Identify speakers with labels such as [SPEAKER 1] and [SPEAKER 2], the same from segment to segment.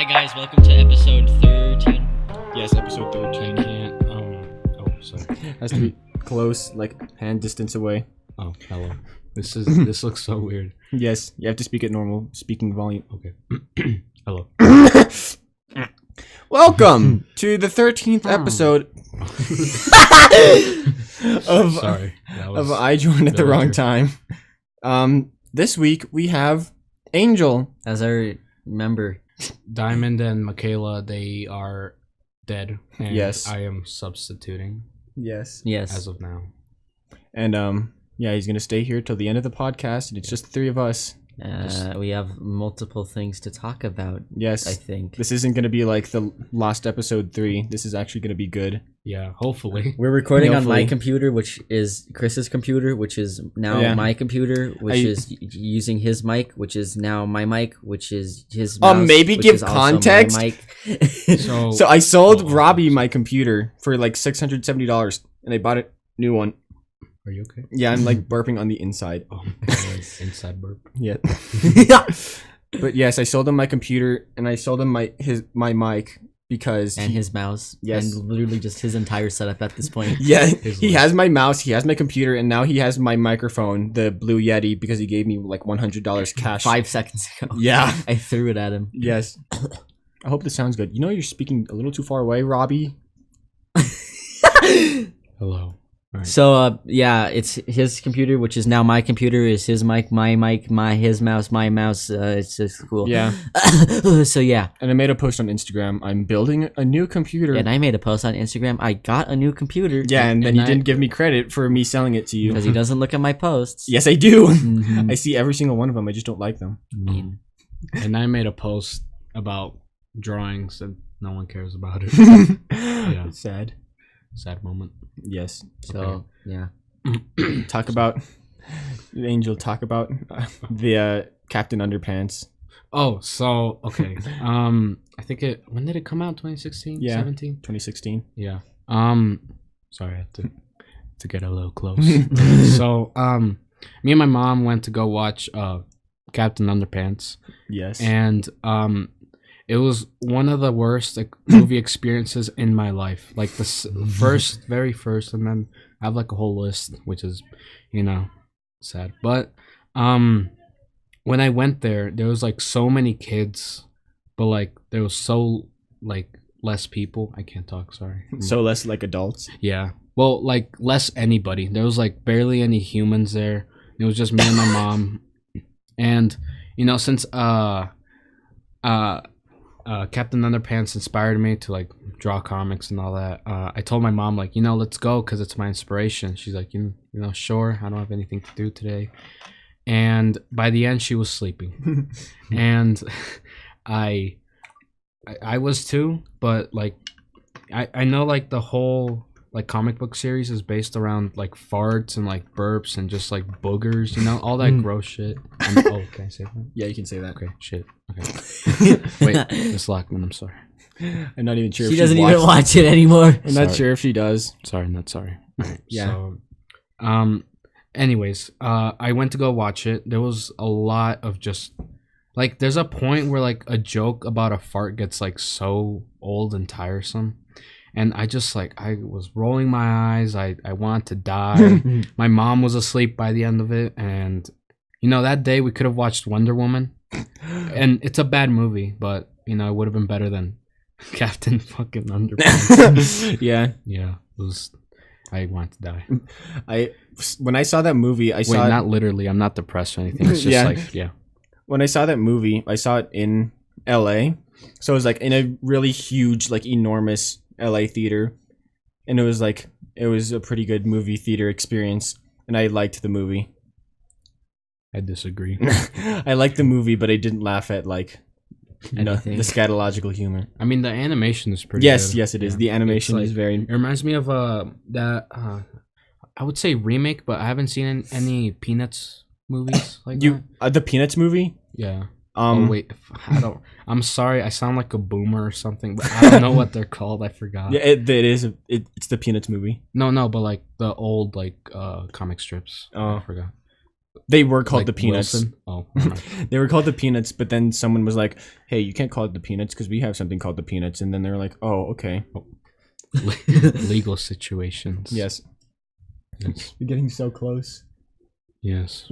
[SPEAKER 1] guys, welcome to episode 13.
[SPEAKER 2] Yes, episode 13. Sorry. Has to be close, like hand distance away.
[SPEAKER 3] Oh, hello. This looks so weird.
[SPEAKER 2] Yes, you have to speak at normal speaking volume.
[SPEAKER 3] Okay. Hello.
[SPEAKER 2] Welcome to the 13th episode of I Joined at the Wrong Time. This week we have Angel.
[SPEAKER 1] As I remember,
[SPEAKER 3] Diamond and Mikaila, they are dead. And
[SPEAKER 2] Yes.
[SPEAKER 3] I am substituting
[SPEAKER 2] Yes.
[SPEAKER 3] as of now.
[SPEAKER 2] And yeah, he's gonna stay here till the end of the podcast, and it's just the three of us.
[SPEAKER 1] we have multiple things to talk about.
[SPEAKER 2] Yes.
[SPEAKER 1] I think.
[SPEAKER 2] This isn't gonna be like the last episode 3. This is actually gonna be good.
[SPEAKER 3] Yeah, hopefully.
[SPEAKER 1] We're recording on
[SPEAKER 2] Hopefully.
[SPEAKER 1] my computer, which is Chris's computer, which is now my computer, which is using his mic, which is now my mic, which is his mouse,
[SPEAKER 2] maybe
[SPEAKER 1] which
[SPEAKER 2] give
[SPEAKER 1] is also
[SPEAKER 2] context?
[SPEAKER 1] my mic.
[SPEAKER 2] So I sold Robbie my computer for like $670, and I bought a new one.
[SPEAKER 3] Are you okay?
[SPEAKER 2] Yeah, I'm like burping on the inside.
[SPEAKER 3] Oh, inside burp.
[SPEAKER 2] Yeah. But yes, I sold him my computer, and I sold him my mic because
[SPEAKER 1] and his mouse.
[SPEAKER 2] Yes.
[SPEAKER 1] And literally just his entire setup at this point.
[SPEAKER 2] yeah, he has my mouse, he has my computer, and now he has my microphone, the Blue Yeti, because he gave me like $100 cash.
[SPEAKER 1] 5 seconds ago.
[SPEAKER 2] Yeah.
[SPEAKER 1] I threw it at him.
[SPEAKER 2] Yes. I hope this sounds good. You know you're speaking a little too far away, Robbie.
[SPEAKER 3] Hello. Right.
[SPEAKER 1] So yeah, it's his computer, which is now my computer, is his mic, his mouse, my mouse. It's just cool.
[SPEAKER 2] Yeah.
[SPEAKER 1] So yeah.
[SPEAKER 2] And I made a post on Instagram. I'm building a new computer.
[SPEAKER 1] And I made a post on Instagram. I got a new computer.
[SPEAKER 2] Yeah, and then you didn't give me credit for me selling it to you.
[SPEAKER 1] Because he doesn't look at my posts.
[SPEAKER 2] Yes, I do.
[SPEAKER 1] Mhm.
[SPEAKER 2] I see every single one of them. I just don't like them.
[SPEAKER 1] Mean.
[SPEAKER 3] And I made a post about drawings and no one cares about it.
[SPEAKER 2] Yeah. Sad.
[SPEAKER 3] Sad moment.
[SPEAKER 2] Yes.
[SPEAKER 1] So yeah.
[SPEAKER 2] Talk about Angel. Talk about the Captain Underpants.
[SPEAKER 3] Oh, so okay. I think when did it come out? 2016?
[SPEAKER 2] Yeah.
[SPEAKER 3] 17?
[SPEAKER 2] 2016.
[SPEAKER 3] Yeah. Sorry, I had to get a little close. So me and my mom went to go watch Captain Underpants,
[SPEAKER 2] Yes.
[SPEAKER 3] and it was one of the worst movie experiences in my life. Like the very first, and then I have like a whole list, which is, sad. But when I went there was like so many kids, but like there was so like less people. I can't talk. Sorry.
[SPEAKER 2] So less like adults.
[SPEAKER 3] Yeah. Well, like less anybody. There was like barely any humans there. It was just me and my mom, and since Captain Underpants inspired me to like draw comics and all that. I told my mom like, let's go because it's my inspiration. She's like, sure. I don't have anything to do today. And by the end, she was sleeping, and I was too. But like, I know like the whole like comic book series is based around like farts and like burps and just like boogers, all that gross shit. Can I say that?
[SPEAKER 2] Yeah, you can say that.
[SPEAKER 3] Okay, shit. Okay. Wait, Miss Lockman, I'm sorry.
[SPEAKER 2] I'm not even sure.
[SPEAKER 1] She
[SPEAKER 2] if
[SPEAKER 1] doesn't
[SPEAKER 2] she's
[SPEAKER 1] even watch it anymore.
[SPEAKER 2] I'm not sure if she does.
[SPEAKER 3] Sorry, not sorry. Right,
[SPEAKER 2] Yeah.
[SPEAKER 3] So, anyways, I went to go watch it. There was a lot of just like there's a point where like a joke about a fart gets like so old and tiresome. And I just like I was rolling my eyes. I wanted to die. My mom was asleep by the end of it, and that day we could have watched Wonder Woman, and it's a bad movie, but it would have been better than Captain fucking Underpants.
[SPEAKER 2] Yeah.
[SPEAKER 3] Yeah, it was. I wanted to die.
[SPEAKER 2] When I saw that movie,
[SPEAKER 3] Wait, not literally. I'm not depressed or anything. It's just
[SPEAKER 2] When I saw that movie, I saw it in L.A. So it was like in a really huge, like enormous LA theater, and it was a pretty good movie theater experience, and I liked the movie.
[SPEAKER 3] I disagree.
[SPEAKER 2] I liked the movie, but I didn't laugh at like the
[SPEAKER 1] Anything.
[SPEAKER 2] scatological humor.
[SPEAKER 3] I mean, the animation is pretty.
[SPEAKER 2] Yes,
[SPEAKER 3] good.
[SPEAKER 2] yes, it is. The animation is very.
[SPEAKER 3] It reminds me of that. I would say remake, but I haven't seen any Peanuts movies like that.
[SPEAKER 2] The Peanuts movie.
[SPEAKER 3] Yeah. Oh wait, I'm sorry. I sound like a boomer or something, but I don't know what they're called. I forgot.
[SPEAKER 2] Yeah, it is. It's the Peanuts movie.
[SPEAKER 3] No, but like the old like comic strips.
[SPEAKER 2] Oh.
[SPEAKER 3] I forgot.
[SPEAKER 2] They were called
[SPEAKER 3] Like
[SPEAKER 2] the Peanuts.
[SPEAKER 3] Wilson? Oh,
[SPEAKER 2] They were called the Peanuts, but then someone was like, "Hey, you can't call it the Peanuts because we have something called the Peanuts." And then they're like, "Oh, okay."
[SPEAKER 3] legal situations.
[SPEAKER 2] Yes. You're getting so close.
[SPEAKER 3] Yes.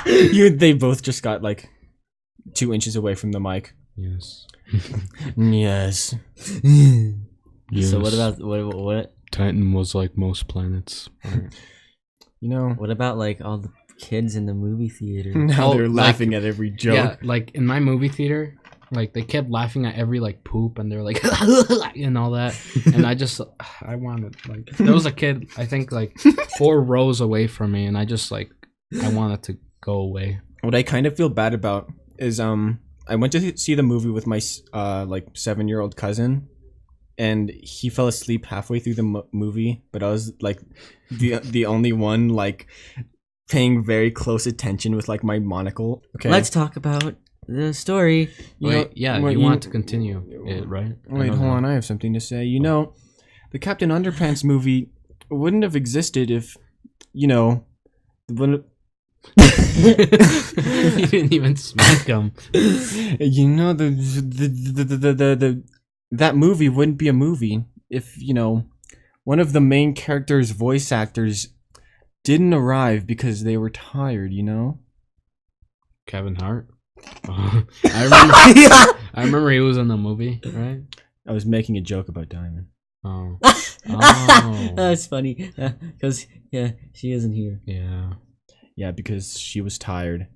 [SPEAKER 2] They both just got like 2 inches away from the mic.
[SPEAKER 3] Yes.
[SPEAKER 2] Yes.
[SPEAKER 3] Yes.
[SPEAKER 1] So what about what?
[SPEAKER 3] Titan was like most planets.
[SPEAKER 2] You know,
[SPEAKER 1] What about like all the kids in the movie theater?
[SPEAKER 2] now
[SPEAKER 3] Oh,
[SPEAKER 2] they're
[SPEAKER 3] like-
[SPEAKER 2] laughing at every joke.
[SPEAKER 3] Yeah, like in my movie theater, like they kept laughing at every like poop, and they're like and all that, and I wanted like there was a kid I think like 4 rows away from me, and I wanted to go away.
[SPEAKER 2] What I kind of feel bad about is I went to see the movie with my like 7-year-old cousin, and he fell asleep halfway through the movie, but I was like the only one like paying very close attention with like my monocle. Okay,
[SPEAKER 1] Let's talk about the story.
[SPEAKER 3] You want to continue it, right?
[SPEAKER 2] Wait, hold on. I have something to say. You know, the Captain Underpants movie wouldn't have existed if, you know,
[SPEAKER 3] You didn't even smack him.
[SPEAKER 2] you know, that movie wouldn't be a movie if, you know, one of the main characters' voice actors didn't arrive because they were tired, you know?
[SPEAKER 3] Kevin Hart. I remember he was in the movie, right?
[SPEAKER 2] I was making a joke about Diamond.
[SPEAKER 3] Oh. Oh.
[SPEAKER 1] That's funny because she isn't here.
[SPEAKER 3] Yeah.
[SPEAKER 2] Yeah, because she was tired.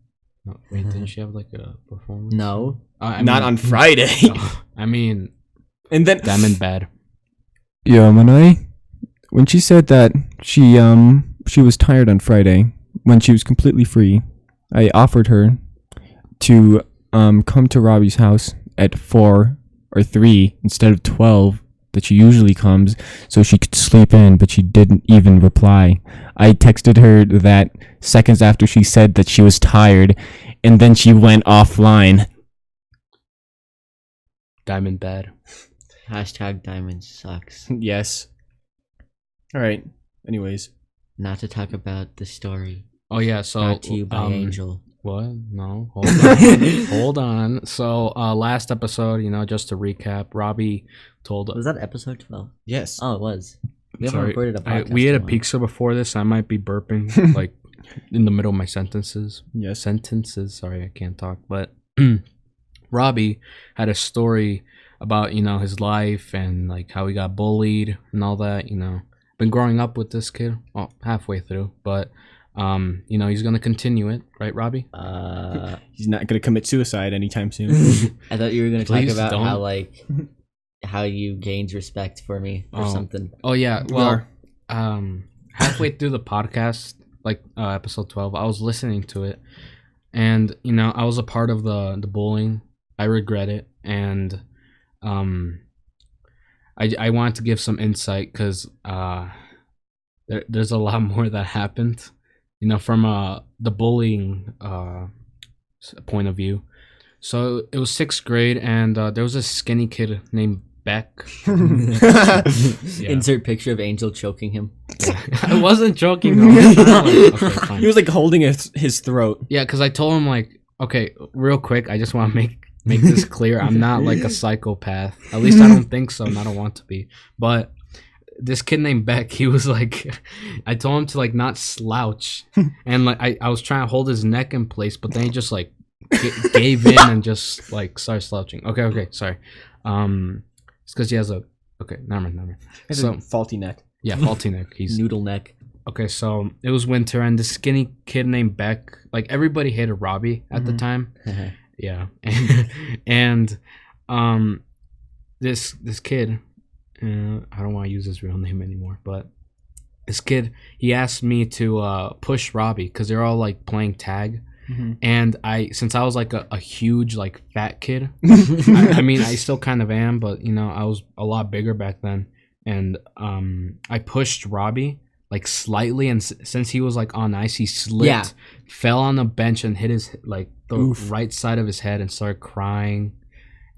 [SPEAKER 3] No, wait, didn't she have like a performance?
[SPEAKER 1] No,
[SPEAKER 2] Not on Friday.
[SPEAKER 3] I mean,
[SPEAKER 2] And then
[SPEAKER 3] Diamond bad.
[SPEAKER 2] yeah, when she said that she was tired on Friday when she was completely free, I offered her to come to Robbie's house at 4 or 3 instead of 12 that she usually comes, so she could sleep in, but she didn't even reply. I texted her that seconds after she said that she was tired, and then she went offline.
[SPEAKER 3] Diamond bad.
[SPEAKER 1] hashtag Diamond sucks.
[SPEAKER 2] Yes. All right. Anyways,
[SPEAKER 1] Not to talk about the story.
[SPEAKER 3] Oh yeah, so
[SPEAKER 1] Brought to you by Angel.
[SPEAKER 3] What? No, hold on. Hold on. So last episode, you know, just to recap, Robbie told
[SPEAKER 1] Was that episode 12?
[SPEAKER 2] yes.
[SPEAKER 1] Oh, it was. We haven't recorded a podcast.
[SPEAKER 3] We had a
[SPEAKER 1] in while.
[SPEAKER 3] pizza before this. I might be burping like in the middle of my sentences.
[SPEAKER 2] Yes.
[SPEAKER 3] Sorry, I can't talk. But Robbie had a story about, you know, his life and like how he got bullied and all that. You know, been growing up with this kid. Well, halfway through, but you know, he's gonna continue it, right, Robbie?
[SPEAKER 2] He's not gonna commit suicide anytime soon.
[SPEAKER 1] I thought you were gonna talk
[SPEAKER 3] Please
[SPEAKER 1] about
[SPEAKER 3] don't.
[SPEAKER 1] how like how you gained respect for me or something.
[SPEAKER 3] Oh yeah.
[SPEAKER 2] We
[SPEAKER 3] Well,
[SPEAKER 2] are.
[SPEAKER 3] halfway through the podcast, like episode 12, I was listening to it, and you know, I was a part of the bullying. I regret it, and I wanted to give some insight because there's a lot more that happened, you know, from the bullying point of view. So it was 6th grade, and there was a skinny kid named Beck. Yeah.
[SPEAKER 1] Insert picture of Angel choking him.
[SPEAKER 3] I wasn't joking. Okay, fine.
[SPEAKER 2] He was like holding his throat.
[SPEAKER 3] Yeah, because I told him like, okay, real quick, I just want to make this clear. I'm not like a psychopath. At least I don't think so, and I don't want to be. But this kid named Beck, he was like, I told him to like not slouch, and like I was trying to hold his neck in place, but then he just like gave in and just like started slouching. Okay, sorry. It's because he has a never mind.
[SPEAKER 2] It's
[SPEAKER 3] So
[SPEAKER 2] a faulty neck.
[SPEAKER 3] yeah, faulty neck. He's
[SPEAKER 1] Noodle neck.
[SPEAKER 3] okay. So it was winter, and this skinny kid named Beck, like everybody hated Robbie at the time. Yeah, and this kid, I don't want to use his real name anymore, but this kid, he asked me to push Robbie because they're all like playing tag. And since I was like a huge like fat kid, I mean I still kind of am, but you know I was a lot bigger back then, and I pushed Robbie like slightly, and since he was like on ice, he slipped, fell on the bench and hit his like the right side of his head and started crying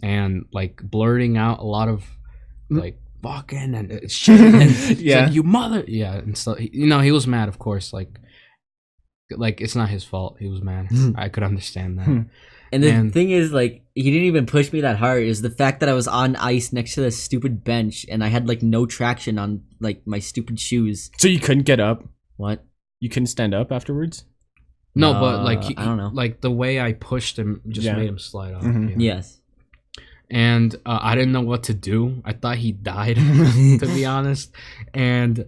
[SPEAKER 3] and like blurting out a lot of like fucking and shit and said, you mother, and so you know he was mad, of course, like. like it's not his fault. He was mad. I could understand that.
[SPEAKER 1] And the thing is, like, he didn't even push me that hard. Is the fact that I was on ice next to the stupid bench and I had like no traction on like my stupid shoes.
[SPEAKER 2] So you couldn't get up?
[SPEAKER 1] What?
[SPEAKER 2] You couldn't stand up afterwards?
[SPEAKER 3] No, but like
[SPEAKER 1] I don't know.
[SPEAKER 3] Like the way I pushed him just made him slide off.
[SPEAKER 1] Yes.
[SPEAKER 3] And I didn't know what to do. I thought he died, to be honest. And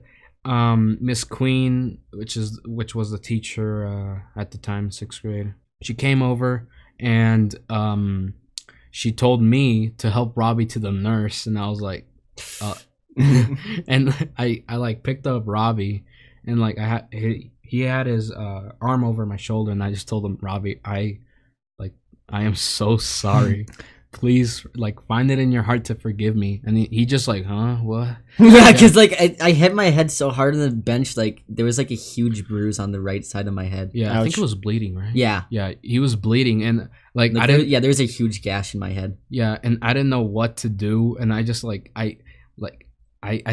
[SPEAKER 3] Miss Queen, which was the teacher at the time, 6th grade, she came over and she told me to help Robbie to the nurse, and I was like, and I like picked up Robbie, and like he had his arm over my shoulder, and I just told him, Robbie, I am so sorry. Please, like, find it in your heart to forgive me. And he just like, huh, what?
[SPEAKER 1] Yeah, because like I hit my head so hard on the bench, like there was like a huge bruise on the right side of my head.
[SPEAKER 3] Yeah,
[SPEAKER 2] Ouch.
[SPEAKER 3] I think it was bleeding, right?
[SPEAKER 1] Yeah.
[SPEAKER 3] Yeah, he was bleeding, and like
[SPEAKER 1] there was a huge gash in my head.
[SPEAKER 3] Yeah, and I didn't know what to do, and I just like I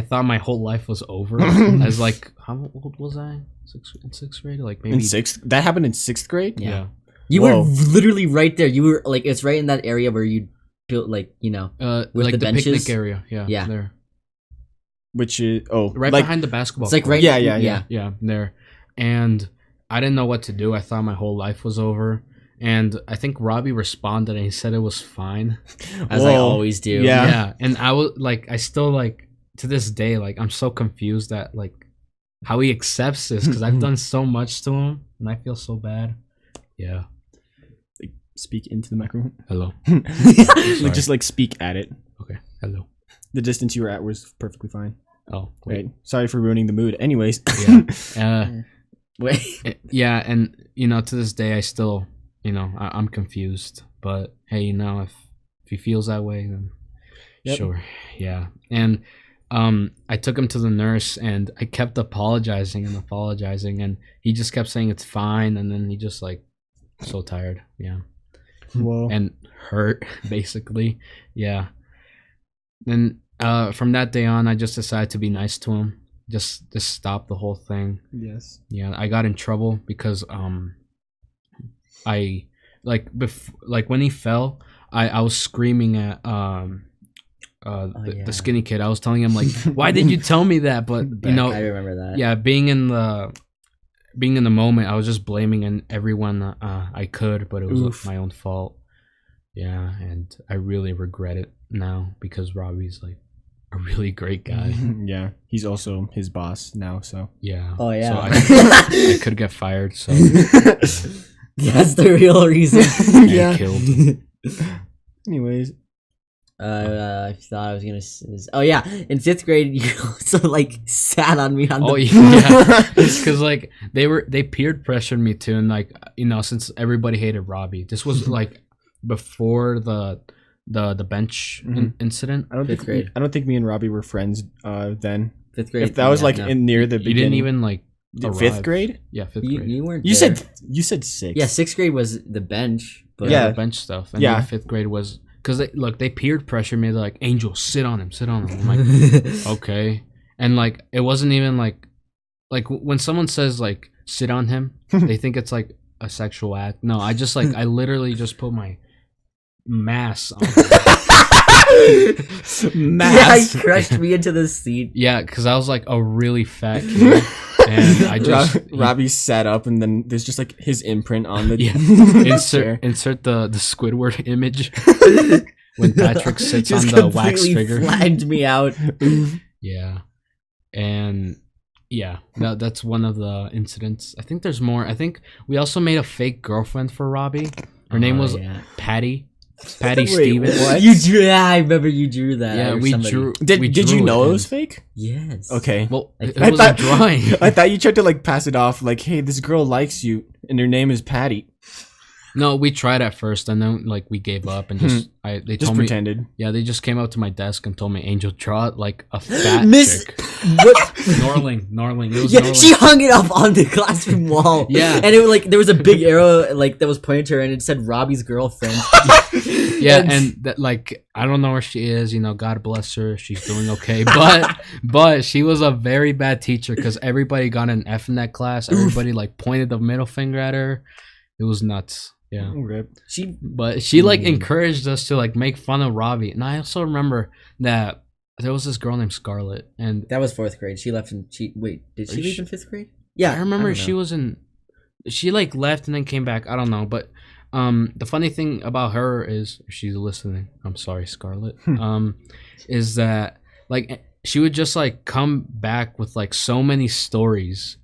[SPEAKER 3] thought my whole life was over. I was like, how old was I? Sixth grade? Like maybe
[SPEAKER 2] in 6th? That happened in 6th grade?
[SPEAKER 3] Yeah.
[SPEAKER 1] You were literally right there. You were like, it's right in that area where you built, like, you know, with
[SPEAKER 3] like
[SPEAKER 1] the benches.
[SPEAKER 3] picnic area. Yeah.
[SPEAKER 1] Yeah.
[SPEAKER 3] There.
[SPEAKER 2] Which is
[SPEAKER 3] Right
[SPEAKER 2] like,
[SPEAKER 3] behind the basketball.
[SPEAKER 1] It's like
[SPEAKER 3] court.
[SPEAKER 1] right.
[SPEAKER 3] Yeah, there. And I didn't know what to do. I thought my whole life was over. And I think Robbie responded and he said it was fine.
[SPEAKER 1] As I always do.
[SPEAKER 2] Yeah.
[SPEAKER 3] Yeah. And I was like, I still like to this day, like I'm so confused at like how he accepts this, because I've done so much to him and I feel so bad. Yeah.
[SPEAKER 2] Speak into the microphone.
[SPEAKER 3] Hello.
[SPEAKER 2] Like, just like speak at it.
[SPEAKER 3] Okay. Hello.
[SPEAKER 2] The distance you were at was perfectly fine.
[SPEAKER 3] Oh,
[SPEAKER 2] Wait. Sorry for ruining the mood. Anyways.
[SPEAKER 3] Yeah.
[SPEAKER 1] Wait.
[SPEAKER 3] Yeah, and you know, to this day, I still, you know, I'm confused. But hey, you know, if he feels that way, then sure. Yeah. And I took him to the nurse, and I kept apologizing, and he just kept saying it's fine, and then he just like so tired. Yeah.
[SPEAKER 2] Whoa.
[SPEAKER 3] And hurt, basically. Yeah. Then from that day on, I just decided to be nice to him. Just stop the whole thing.
[SPEAKER 2] Yes.
[SPEAKER 3] Yeah, I got in trouble because I like when he fell, I was screaming at the skinny kid. I was telling him like, why did you tell me that? But you know,
[SPEAKER 1] I remember that.
[SPEAKER 3] Yeah, being in the moment, I was just blaming everyone I could, but it was my own fault. Yeah, and I really regret it now because Robbie's like a really great guy.
[SPEAKER 2] Yeah, he's also his boss now, so
[SPEAKER 3] yeah.
[SPEAKER 1] Oh yeah.
[SPEAKER 3] So I could get fired. So
[SPEAKER 1] that's the real reason.
[SPEAKER 3] yeah. Killed.
[SPEAKER 2] Anyways,
[SPEAKER 3] Oh.
[SPEAKER 1] I thought I was gonna. Oh yeah, in 5th grade, you also like sat on me on the.
[SPEAKER 3] Oh yeah, it's because like they peer pressured me too, and like you know, since everybody hated Robbie, this was like before the bench incident.
[SPEAKER 2] I don't think me and Robbie were friends then.
[SPEAKER 1] 5th grade.
[SPEAKER 2] If that was like in near the beginning.
[SPEAKER 3] You didn't even like arrive.
[SPEAKER 2] 5th grade?
[SPEAKER 3] Yeah, 5th grade.
[SPEAKER 1] You weren't.
[SPEAKER 2] You
[SPEAKER 1] there.
[SPEAKER 2] said 6th.
[SPEAKER 1] Yeah, 6th grade was the bench. But
[SPEAKER 3] The bench stuff. And
[SPEAKER 2] yeah,
[SPEAKER 3] 5th grade was because they peer pressured me. They're like, Angel, sit on him. I'm like, okay. And like it wasn't even like when someone says like sit on him, they think it's like a sexual act. No, I just like I literally just put my mass on him.
[SPEAKER 1] Yeah, he crushed me into the seat.
[SPEAKER 3] Yeah, because I was like a really fat kid. And I just
[SPEAKER 2] Robbie sat up, and then there's just like his imprint on the
[SPEAKER 3] insert the Squidward image when Patrick sits on the wax figure.
[SPEAKER 1] Flagged me out.
[SPEAKER 3] Yeah, and yeah, that's one of the incidents. I think there's more. I think we also made a fake girlfriend for Robbie. Her name was Patty Stevens.
[SPEAKER 2] What?
[SPEAKER 1] You drew that. I remember you drew that.
[SPEAKER 3] Yeah, we drew.
[SPEAKER 2] Did you know it was fake?
[SPEAKER 1] Yes.
[SPEAKER 2] Okay.
[SPEAKER 3] Well, it was a drawing.
[SPEAKER 2] I thought you tried to like pass it off like, hey, this girl likes you, and her name is Patty.
[SPEAKER 3] No, we tried at first, and then like we gave up, and they
[SPEAKER 2] just
[SPEAKER 3] told
[SPEAKER 2] pretended.
[SPEAKER 3] me. Yeah, they just came up to my desk and told me, Angel, draw it like a fat
[SPEAKER 1] Miss.
[SPEAKER 3] chick.
[SPEAKER 1] What?
[SPEAKER 3] Norling. It was
[SPEAKER 1] Yeah,
[SPEAKER 3] Norling.
[SPEAKER 1] she hung it up on the classroom wall.
[SPEAKER 3] Yeah,
[SPEAKER 1] and it was like there was a big arrow like that was pointed to her, and it said Robbie's girlfriend.
[SPEAKER 3] Yeah, and that, like, I don't know where she is. You know, God bless her. She's doing okay. But she was a very bad teacher because everybody got an F in that class. Everybody like pointed the middle finger at her. It was nuts. Yeah. She like encouraged us to like make fun of Robbie. And I also remember that there was this girl named Scarlett, and
[SPEAKER 1] that was 4th grade. She left did she leave in 5th grade? Yeah,
[SPEAKER 3] I remember she like left and then came back. I don't know, but the funny thing about her is, if she's listening, I'm sorry, Scarlett. Is that like she would just like come back with like so many stories.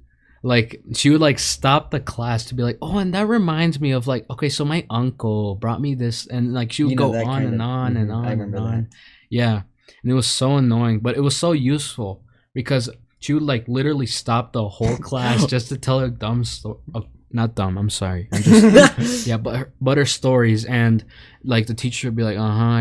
[SPEAKER 3] Like she would like stop the class to be like, oh, and that reminds me of like, okay, so my uncle brought me this, and like she would go on and on and on and on. Yeah, and it was so annoying, but it was so useful because she would like literally stop the whole class just to tell her dumb story. Not dumb, I'm sorry. I'm just yeah, but her stories, and like the teacher would be like,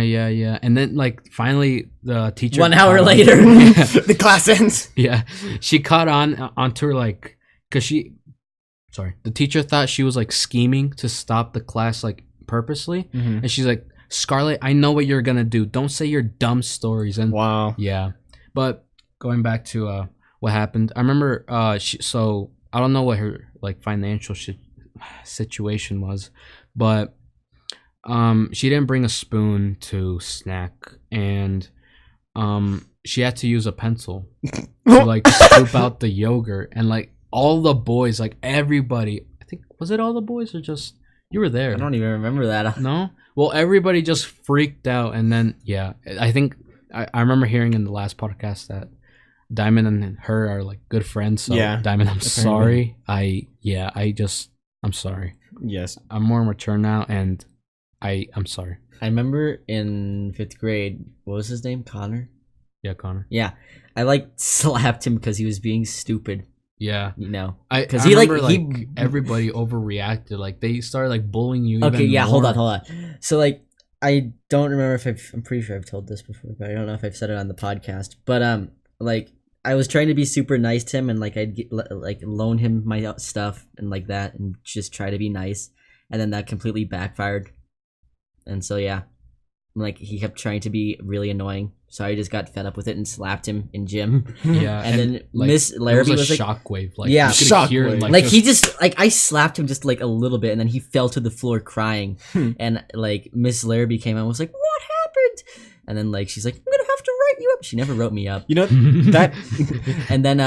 [SPEAKER 3] yeah, and then like finally the teacher
[SPEAKER 1] 1 hour later,
[SPEAKER 2] the class ends.
[SPEAKER 3] Yeah, she caught onto her like, cause the teacher thought she was like scheming to stop the class like purposely, and she's like, Scarlett, I know what you're gonna do. Don't say your dumb stories. And
[SPEAKER 2] wow,
[SPEAKER 3] yeah. But going back to what happened, I remember so I don't know what her like financial situation was, but she didn't bring a spoon to snack, and she had to use a pencil to like scoop out the yogurt, and like all the boys, like everybody, I think, was it all the boys or just you were there?
[SPEAKER 1] I don't even remember that.
[SPEAKER 3] No? Well, everybody just freaked out, and then yeah, I think I remember hearing in the last podcast that Diamond and her are like good friends. So yeah, Diamond, I'm sorry. I'm sorry.
[SPEAKER 2] Yes,
[SPEAKER 3] I'm more mature now, and I'm sorry.
[SPEAKER 1] I remember in 5th grade, what was his name? Connor?
[SPEAKER 3] Yeah, Connor.
[SPEAKER 1] Yeah, I like slapped him because he was being stupid.
[SPEAKER 3] Yeah,
[SPEAKER 1] you know,
[SPEAKER 3] because he remember, like everybody overreacted. Like they started like bullying you.
[SPEAKER 1] Okay,
[SPEAKER 3] even
[SPEAKER 1] yeah,
[SPEAKER 3] more.
[SPEAKER 1] hold on. So like, I don't remember if I'm pretty sure I've told this before, but I don't know if I've said it on the podcast. But like I was trying to be super nice to him, and like I'd like loan him my stuff and like that, and just try to be nice, and then that completely backfired. And so yeah, like he kept trying to be really annoying. So I just got fed up with it and slapped him in gym.
[SPEAKER 3] Yeah,
[SPEAKER 1] and then
[SPEAKER 3] like,
[SPEAKER 1] Miss Larrabee was like,
[SPEAKER 3] shockwave. Like,
[SPEAKER 1] yeah,
[SPEAKER 3] shockwave.
[SPEAKER 1] Like he just like I slapped him just like a little bit, and then he fell to the floor crying. And like Miss Larrabee came out and was like, "What happened?" And then like she's like, "I'm gonna have to write you up." She never wrote me up.
[SPEAKER 2] You know that.
[SPEAKER 1] And then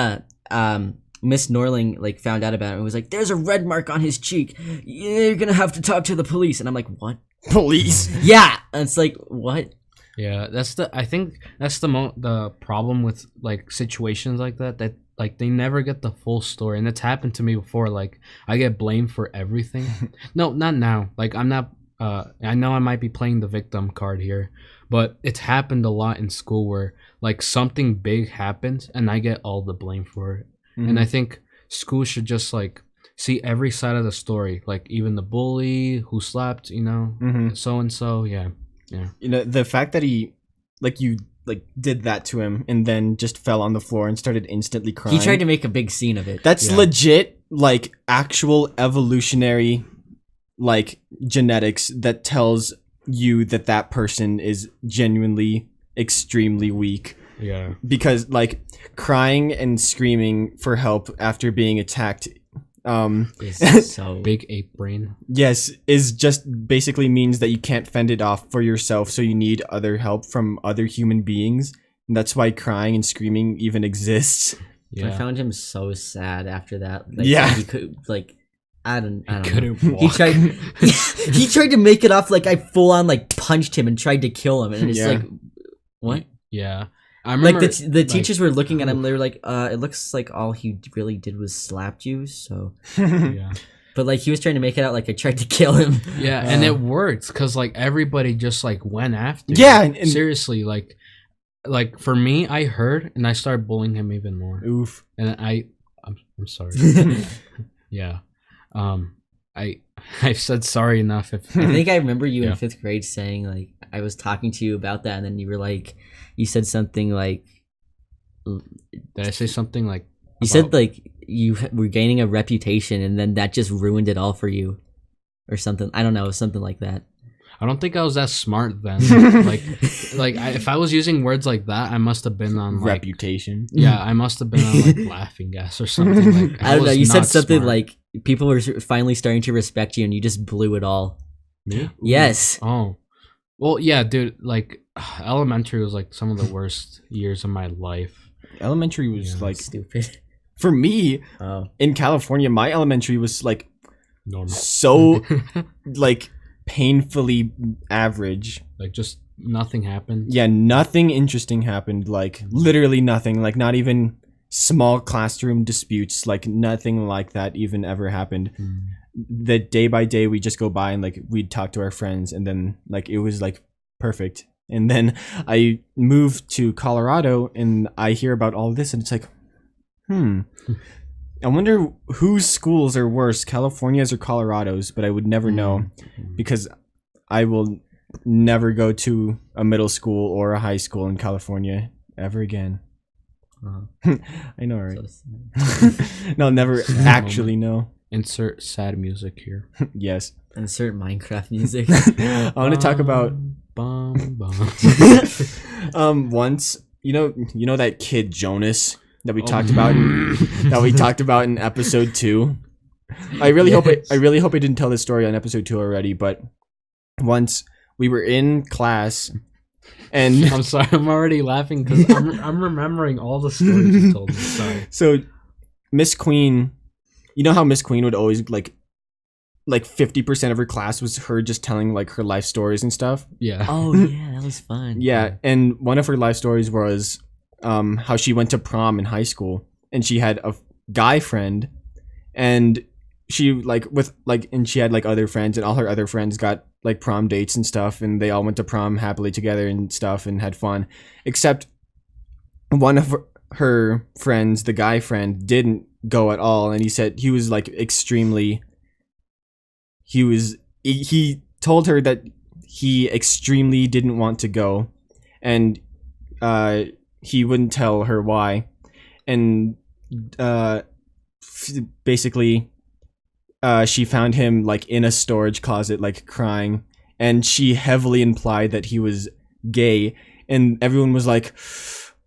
[SPEAKER 1] Miss Norling like found out about it and was like, "There's a red mark on his cheek. You're gonna have to talk to the police." And I'm like, "What?
[SPEAKER 2] Police?"
[SPEAKER 1] Yeah. And it's like, what?
[SPEAKER 3] Yeah, I think that's the problem with like situations like that like they never get the full story, and it's happened to me before. Like I get blamed for everything. No, not now. Like I'm not. I know I might be playing the victim card here, but it's happened a lot in school where like something big happens and I get all the blame for it. And I think school should just like see every side of the story, like even the bully who slapped, you know, so and so. Yeah. Yeah.
[SPEAKER 2] You know, the fact that you did that to him and then just fell on the floor and started instantly crying.
[SPEAKER 1] He tried to make a big scene of it.
[SPEAKER 2] That's legit, like actual evolutionary, like genetics that tells you that person is genuinely extremely weak.
[SPEAKER 3] Yeah.
[SPEAKER 2] Because like crying and screaming for help after being attacked
[SPEAKER 1] is so
[SPEAKER 3] big ape brain.
[SPEAKER 2] Yes, is just basically means that you can't fend it off for yourself, so you need other help from other human beings. And that's why crying and screaming even exists.
[SPEAKER 1] Yeah. I found him so sad after that. Like,
[SPEAKER 2] yeah,
[SPEAKER 1] he could like I don't know.
[SPEAKER 3] Walk.
[SPEAKER 1] He tried to make it off like I full on like punched him and tried to kill him, and it's like, what?
[SPEAKER 3] Yeah. I remember,
[SPEAKER 1] like the teachers were looking at him. They were like, "It looks like all he really did was slapped you." So,
[SPEAKER 3] yeah.
[SPEAKER 1] But like he was trying to make it out like I tried to kill him.
[SPEAKER 3] Yeah, and it worked because like everybody just like went after.
[SPEAKER 2] Yeah,
[SPEAKER 3] him. Seriously, like for me, I heard and I started bullying him even more.
[SPEAKER 2] Oof.
[SPEAKER 3] And I'm sorry. Yeah. I've said sorry enough. If
[SPEAKER 1] I think I remember you in 5th grade saying like I was talking to you about that, and then you were like, you said something like,
[SPEAKER 3] did I say something like?
[SPEAKER 1] You said like you were gaining a reputation, and then that just ruined it all for you, or something. I don't know, something like that.
[SPEAKER 3] I don't think I was that smart then. If I was using words like that, I must have been on like,
[SPEAKER 2] reputation.
[SPEAKER 3] Yeah, I must have been on like laughing gas or something. Like
[SPEAKER 1] I don't know. You said something
[SPEAKER 3] smart.
[SPEAKER 1] like people were finally starting to respect you, and you just blew it all.
[SPEAKER 3] Me?
[SPEAKER 1] Yes.
[SPEAKER 3] Oh, well, yeah, dude. Like elementary was like some of the worst years of my life.
[SPEAKER 2] Elementary was like
[SPEAKER 1] stupid.
[SPEAKER 2] For me,
[SPEAKER 1] Oh.
[SPEAKER 2] in California, my elementary was like
[SPEAKER 3] Normal.
[SPEAKER 2] so like painfully average.
[SPEAKER 3] Like just nothing happened.
[SPEAKER 2] Yeah, nothing interesting happened. Like literally nothing. Like not even small classroom disputes. Like nothing like that even ever happened. The day by day we just go by and like we'd talk to our friends, and then like it was like perfect. And then I moved to Colorado and I hear about all this, and it's like, I wonder whose schools are worse, California's or Colorado's, but I would never know because I will never go to a middle school or a high school in California ever again. I know, right? No, never actually know.
[SPEAKER 3] Insert sad music here.
[SPEAKER 2] Yes.
[SPEAKER 1] Insert Minecraft music.
[SPEAKER 2] I want to talk about once, you know that kid Jonas that we talked about in episode 2. I really hope I didn't tell this story on episode 2 already, but once we were in class and
[SPEAKER 3] I'm sorry, I'm already laughing because I'm remembering all the stories you told me. Sorry.
[SPEAKER 2] So Miss Queen, you know how Miss Queen would always like 50% of her class was her just telling like her life stories and stuff.
[SPEAKER 3] Yeah.
[SPEAKER 1] Oh yeah, that was fun.
[SPEAKER 2] Yeah, and one of her life stories was how she went to prom in high school, and she had a guy friend, and she she had like other friends, and all her other friends got like prom dates and stuff, and they all went to prom happily together and stuff and had fun, except one of her friends, the guy friend, didn't go at all, and he said he was like he told her that he extremely didn't want to go, and he wouldn't tell her why, and basically she found him like in a storage closet like crying, and she heavily implied that he was gay, and everyone was like,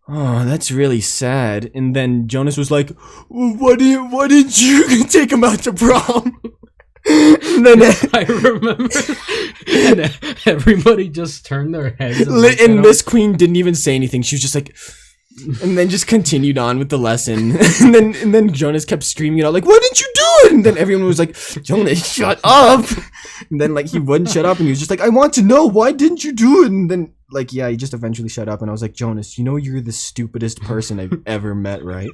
[SPEAKER 2] oh, that's really sad. And then Jonas was like, why didn't you take him out to prom? And then
[SPEAKER 3] I remember, and everybody just turned their heads.
[SPEAKER 2] And Miss Queen didn't even say anything. She was just like, and then just continued on with the lesson. And then Jonas kept screaming out like, "Why didn't you do it?" And then everyone was like, "Jonas, shut up!" And then like he wouldn't shut up, and he was just like, "I want to know, why didn't you do it?" And then like yeah, he just eventually shut up, and I was like, "Jonas, you know you're the stupidest person I've ever met, right?"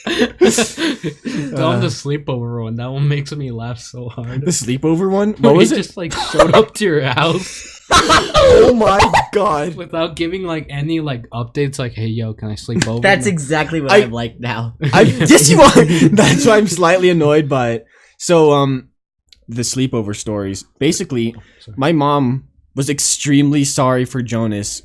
[SPEAKER 3] Tell him the sleepover one. That one makes me laugh so hard.
[SPEAKER 2] The sleepover one?
[SPEAKER 3] What was it? Just like showed up to your house.
[SPEAKER 2] Oh my god!
[SPEAKER 3] Without giving like any like updates, like, "Hey yo, can I sleep over?"
[SPEAKER 1] That's exactly what I'm like now.
[SPEAKER 2] Yes, you are. That's why I'm slightly annoyed by it. So the sleepover stories. Basically, my mom was extremely sorry for Jonas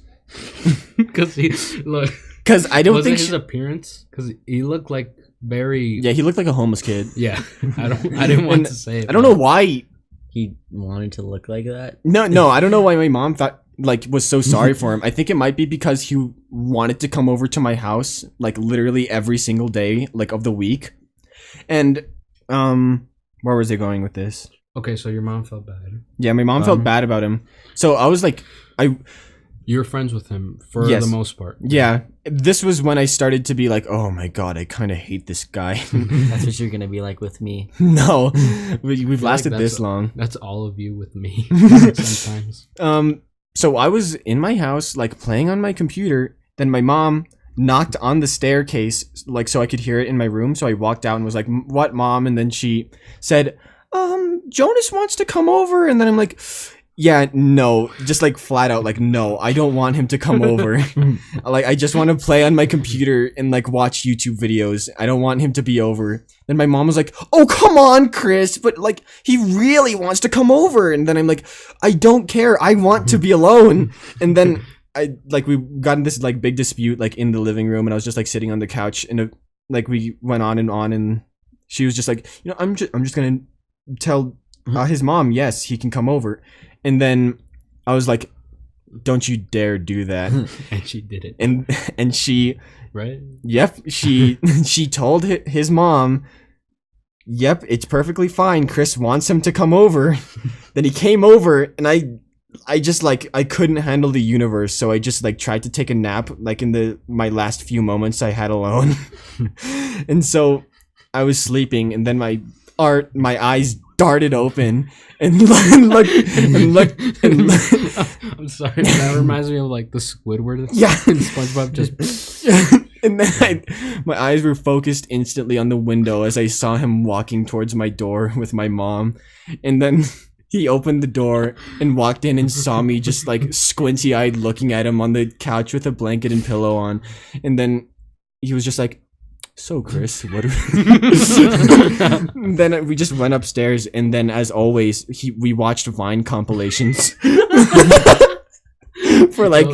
[SPEAKER 3] because he look.
[SPEAKER 2] Because I don't think
[SPEAKER 3] his appearance. Because he looked like very.
[SPEAKER 2] Yeah, he looked like a homeless kid.
[SPEAKER 3] Yeah, I didn't want to say it.
[SPEAKER 2] I don't know why
[SPEAKER 1] he wanted to look like that.
[SPEAKER 2] No, I don't know why my mom thought like was so sorry for him. I think it might be because he wanted to come over to my house like literally every single day like of the week. And where was I going with this?
[SPEAKER 3] Okay, so your mom felt bad.
[SPEAKER 2] Yeah, my mom felt bad about him. So I was like,
[SPEAKER 3] you were friends with him for the most part.
[SPEAKER 2] Yeah. This was when I started to be like, oh my god, I kind of hate this guy.
[SPEAKER 1] That's what you're going to be like with me.
[SPEAKER 2] No. We've lasted like this long.
[SPEAKER 3] That's all of you with me sometimes.
[SPEAKER 2] So I was in my house, like playing on my computer. Then my mom knocked on the staircase, like so I could hear it in my room. So I walked out and was like, "What, Mom?" And then she said, Jonas wants to come over. And then I'm like, yeah, no, just like flat out, like, no, I don't want him to come over. Like, I just want to play on my computer and like watch YouTube videos. I don't want him to be over. Then my mom was like, oh, come on, Chris, but like, he really wants to come over. And then I'm like, I don't care. I want to be alone. And then we got in this like big dispute like in the living room, and I was just like sitting on the couch, and like we went on, and she was just like, I'm just gonna tell his mom, yes, he can come over. And then I was like, don't you dare do that.
[SPEAKER 3] And she did it.
[SPEAKER 2] And she,
[SPEAKER 3] right?
[SPEAKER 2] Yep, she told his mom, yep, it's perfectly fine. Chris wants him to come over. Then he came over, and I just like, I couldn't handle the universe, so I just like tried to take a nap like in my last few moments I had alone. And so I was sleeping, and then my eyes darted open and looked.
[SPEAKER 3] I'm sorry, that reminds me of like the Squidward.
[SPEAKER 2] Yeah.
[SPEAKER 3] In SpongeBob just.
[SPEAKER 2] And then my eyes were focused instantly on the window as I saw him walking towards my door with my mom. And then he opened the door and walked in and saw me just like squinty-eyed looking at him on the couch with a blanket and pillow on. And then he was just like, so Chris, what then we just went upstairs, and then as always we watched Vine compilations for like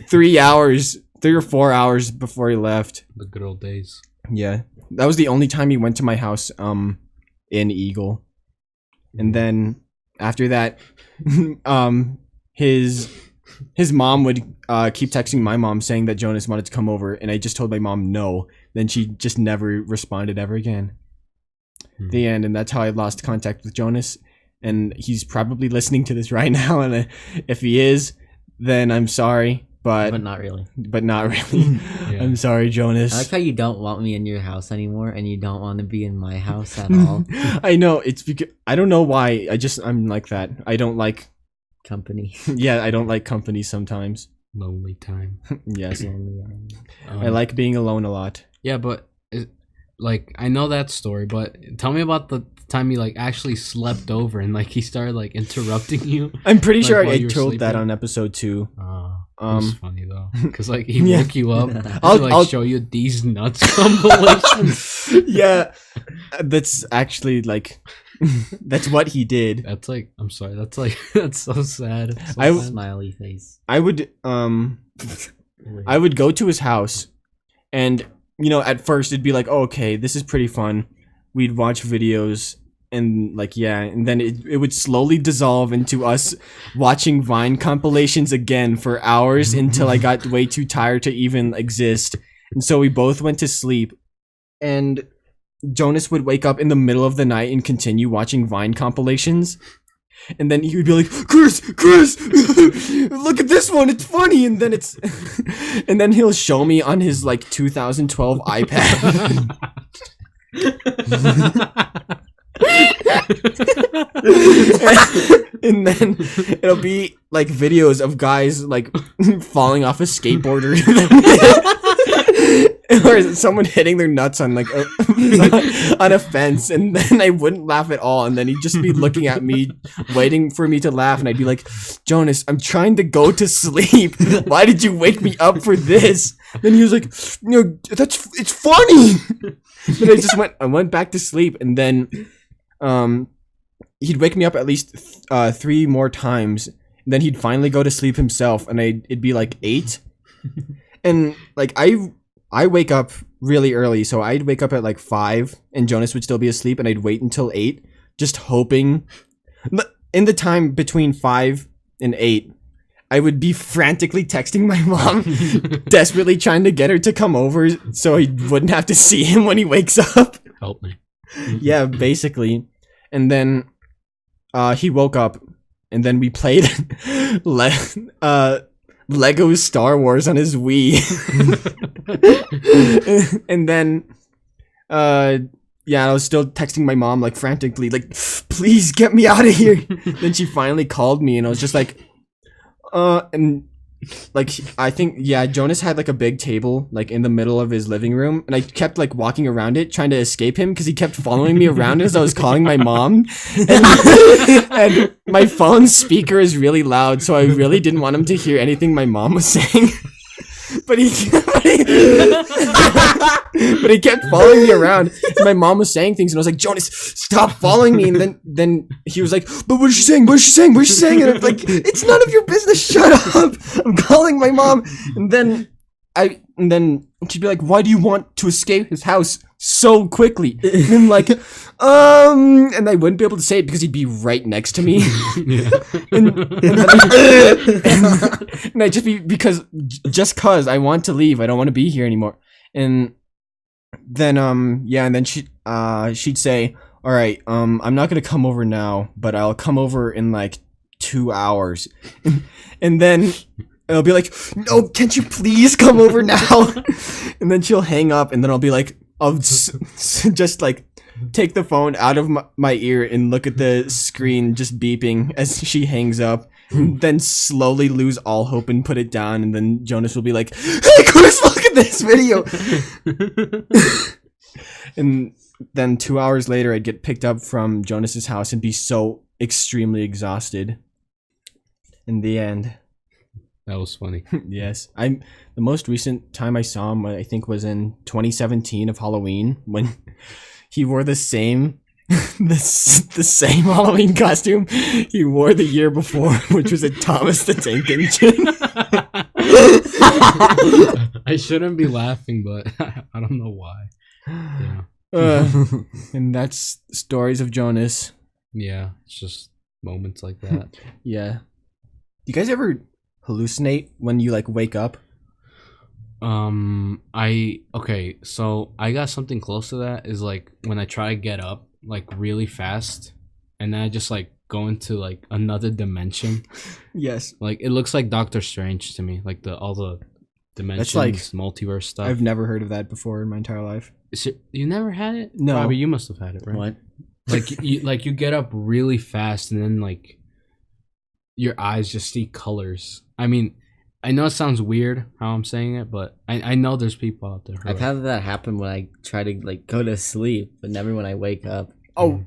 [SPEAKER 2] 3 or 4 hours before he left.
[SPEAKER 3] The good old days.
[SPEAKER 2] Yeah, that was the only time he went to my house in Eagle. And then after that his mom would keep texting my mom saying that Jonas wanted to come over, and I just told my mom no. Then she just never responded ever again. The end. And that's how I lost contact with Jonas. And he's probably listening to this right now, and if he is, then I'm sorry, but
[SPEAKER 1] not really.
[SPEAKER 3] Yeah.
[SPEAKER 2] I'm sorry, Jonas.
[SPEAKER 1] I like how you don't want me in your house anymore, and you don't want to be in my house at all.
[SPEAKER 2] I know, it's because I don't know why. I'm like that. I don't like
[SPEAKER 1] company.
[SPEAKER 2] Yeah, I don't like company sometimes.
[SPEAKER 3] Lonely time.
[SPEAKER 2] Yes. I like being alone a lot.
[SPEAKER 3] Yeah, but like I know that story, but tell me about the time you like actually slept over and like he started like interrupting you.
[SPEAKER 2] I'm pretty
[SPEAKER 3] like,
[SPEAKER 2] sure
[SPEAKER 3] while
[SPEAKER 2] I
[SPEAKER 3] you were
[SPEAKER 2] told that
[SPEAKER 3] sleeping.
[SPEAKER 2] on episode 2.
[SPEAKER 3] It was funny though, because like he
[SPEAKER 2] Yeah.
[SPEAKER 3] woke you up to
[SPEAKER 2] I'll
[SPEAKER 3] show you these nuts compilations.
[SPEAKER 2] Yeah, that's actually like that's what he did.
[SPEAKER 3] That's like, I'm sorry, that's like that's so sad.
[SPEAKER 1] Smiley face.
[SPEAKER 2] I would go to his house, and you know, at first it'd be like, oh, okay, this is pretty fun. We'd watch videos and like, yeah, and then it would slowly dissolve into us watching Vine compilations again for hours until I got way too tired to even exist. And so we both went to sleep, and Jonas would wake up in the middle of the night and continue watching Vine compilations. And then he would be like, Chris, look at this one, it's funny. And then and then he'll show me on his like 2012 iPad. And then it'll be like videos of guys like falling off a skateboarder. Or someone hitting their nuts on like on a fence, and then I wouldn't laugh at all, and then he'd just be looking at me waiting for me to laugh, and I'd be like, Jonas, I'm trying to go to sleep, why did you wake me up for this? Then he was like, you know, it's funny. Then I went back to sleep, and then he'd wake me up at least 3 more times, and then he'd finally go to sleep himself, and it'd be like 8. And like I wake up really early, so I'd wake up at like 5, and Jonas would still be asleep, and I'd wait until 8, just hoping. In the time between 5 and 8, I would be frantically texting my mom, desperately trying to get her to come over so I wouldn't have to see him when he wakes up.
[SPEAKER 3] Help me.
[SPEAKER 2] Yeah, basically. And then he woke up, and then we played Lego Star Wars on his Wii. And then I was still texting my mom like frantically, like, please get me out of here. Then she finally called me, and I was just like, and like, I think, yeah, Jonas had like a big table like in the middle of his living room, and I kept like walking around it trying to escape him because he kept following me around as I was calling my mom. And my phone speaker is really loud, so I really didn't want him to hear anything my mom was saying. But he kept following me around. And my mom was saying things, and I was like, Jonas, stop following me. And then he was like, but what is she saying? What is she saying? What is she saying? And I'm like, it's none of your business. Shut up. I'm calling my mom. And then And she'd be like, why do you want to escape his house so quickly? And I'm like, and I wouldn't be able to say it because he'd be right next to me.
[SPEAKER 3] Yeah.
[SPEAKER 2] and I'd just be, because I want to leave. I don't want to be here anymore. And then, and then she'd say, all right, I'm not going to come over now, but I'll come over in like 2 hours. And then I'll be like, no, can't you please come over now? And then she'll hang up, and then I'll be like, I'll just like take the phone out of my ear and look at the screen just beeping as she hangs up, then slowly lose all hope and put it down. And then Jonas will be like, hey, Chris, look at this video. And then 2 hours later, I'd get picked up from Jonas's house and be so extremely exhausted. In the end.
[SPEAKER 3] That was funny.
[SPEAKER 2] Yes. The most recent time I saw him, I think, was in 2017 of Halloween, when he wore the same the same Halloween costume he wore the year before, which was a 𝗕𝗲𝘁 the Tank Engine.
[SPEAKER 3] I shouldn't be laughing, but I don't know why. Yeah.
[SPEAKER 2] And that's stories of Jonas.
[SPEAKER 3] Yeah, it's just moments like that.
[SPEAKER 2] Yeah. Do you guys ever hallucinate when you like wake up?
[SPEAKER 3] Okay, so I got something close to that, is like when I try to get up like really fast and then I just like go into like another dimension.
[SPEAKER 2] Yes.
[SPEAKER 3] Like it looks like Doctor Strange to me, like all the dimensions,
[SPEAKER 2] like,
[SPEAKER 3] multiverse stuff.
[SPEAKER 2] I've never heard of that before in my entire life.
[SPEAKER 3] You never had it?
[SPEAKER 2] No.
[SPEAKER 3] Robbie, you must have had it, right?
[SPEAKER 1] What?
[SPEAKER 3] Like you get up really fast and then like your eyes just see colors. I mean, I know it sounds weird how I'm saying it, but I know there's people out there.
[SPEAKER 1] I've had that happen when I try to like go to sleep, but never when I wake up.
[SPEAKER 2] Oh,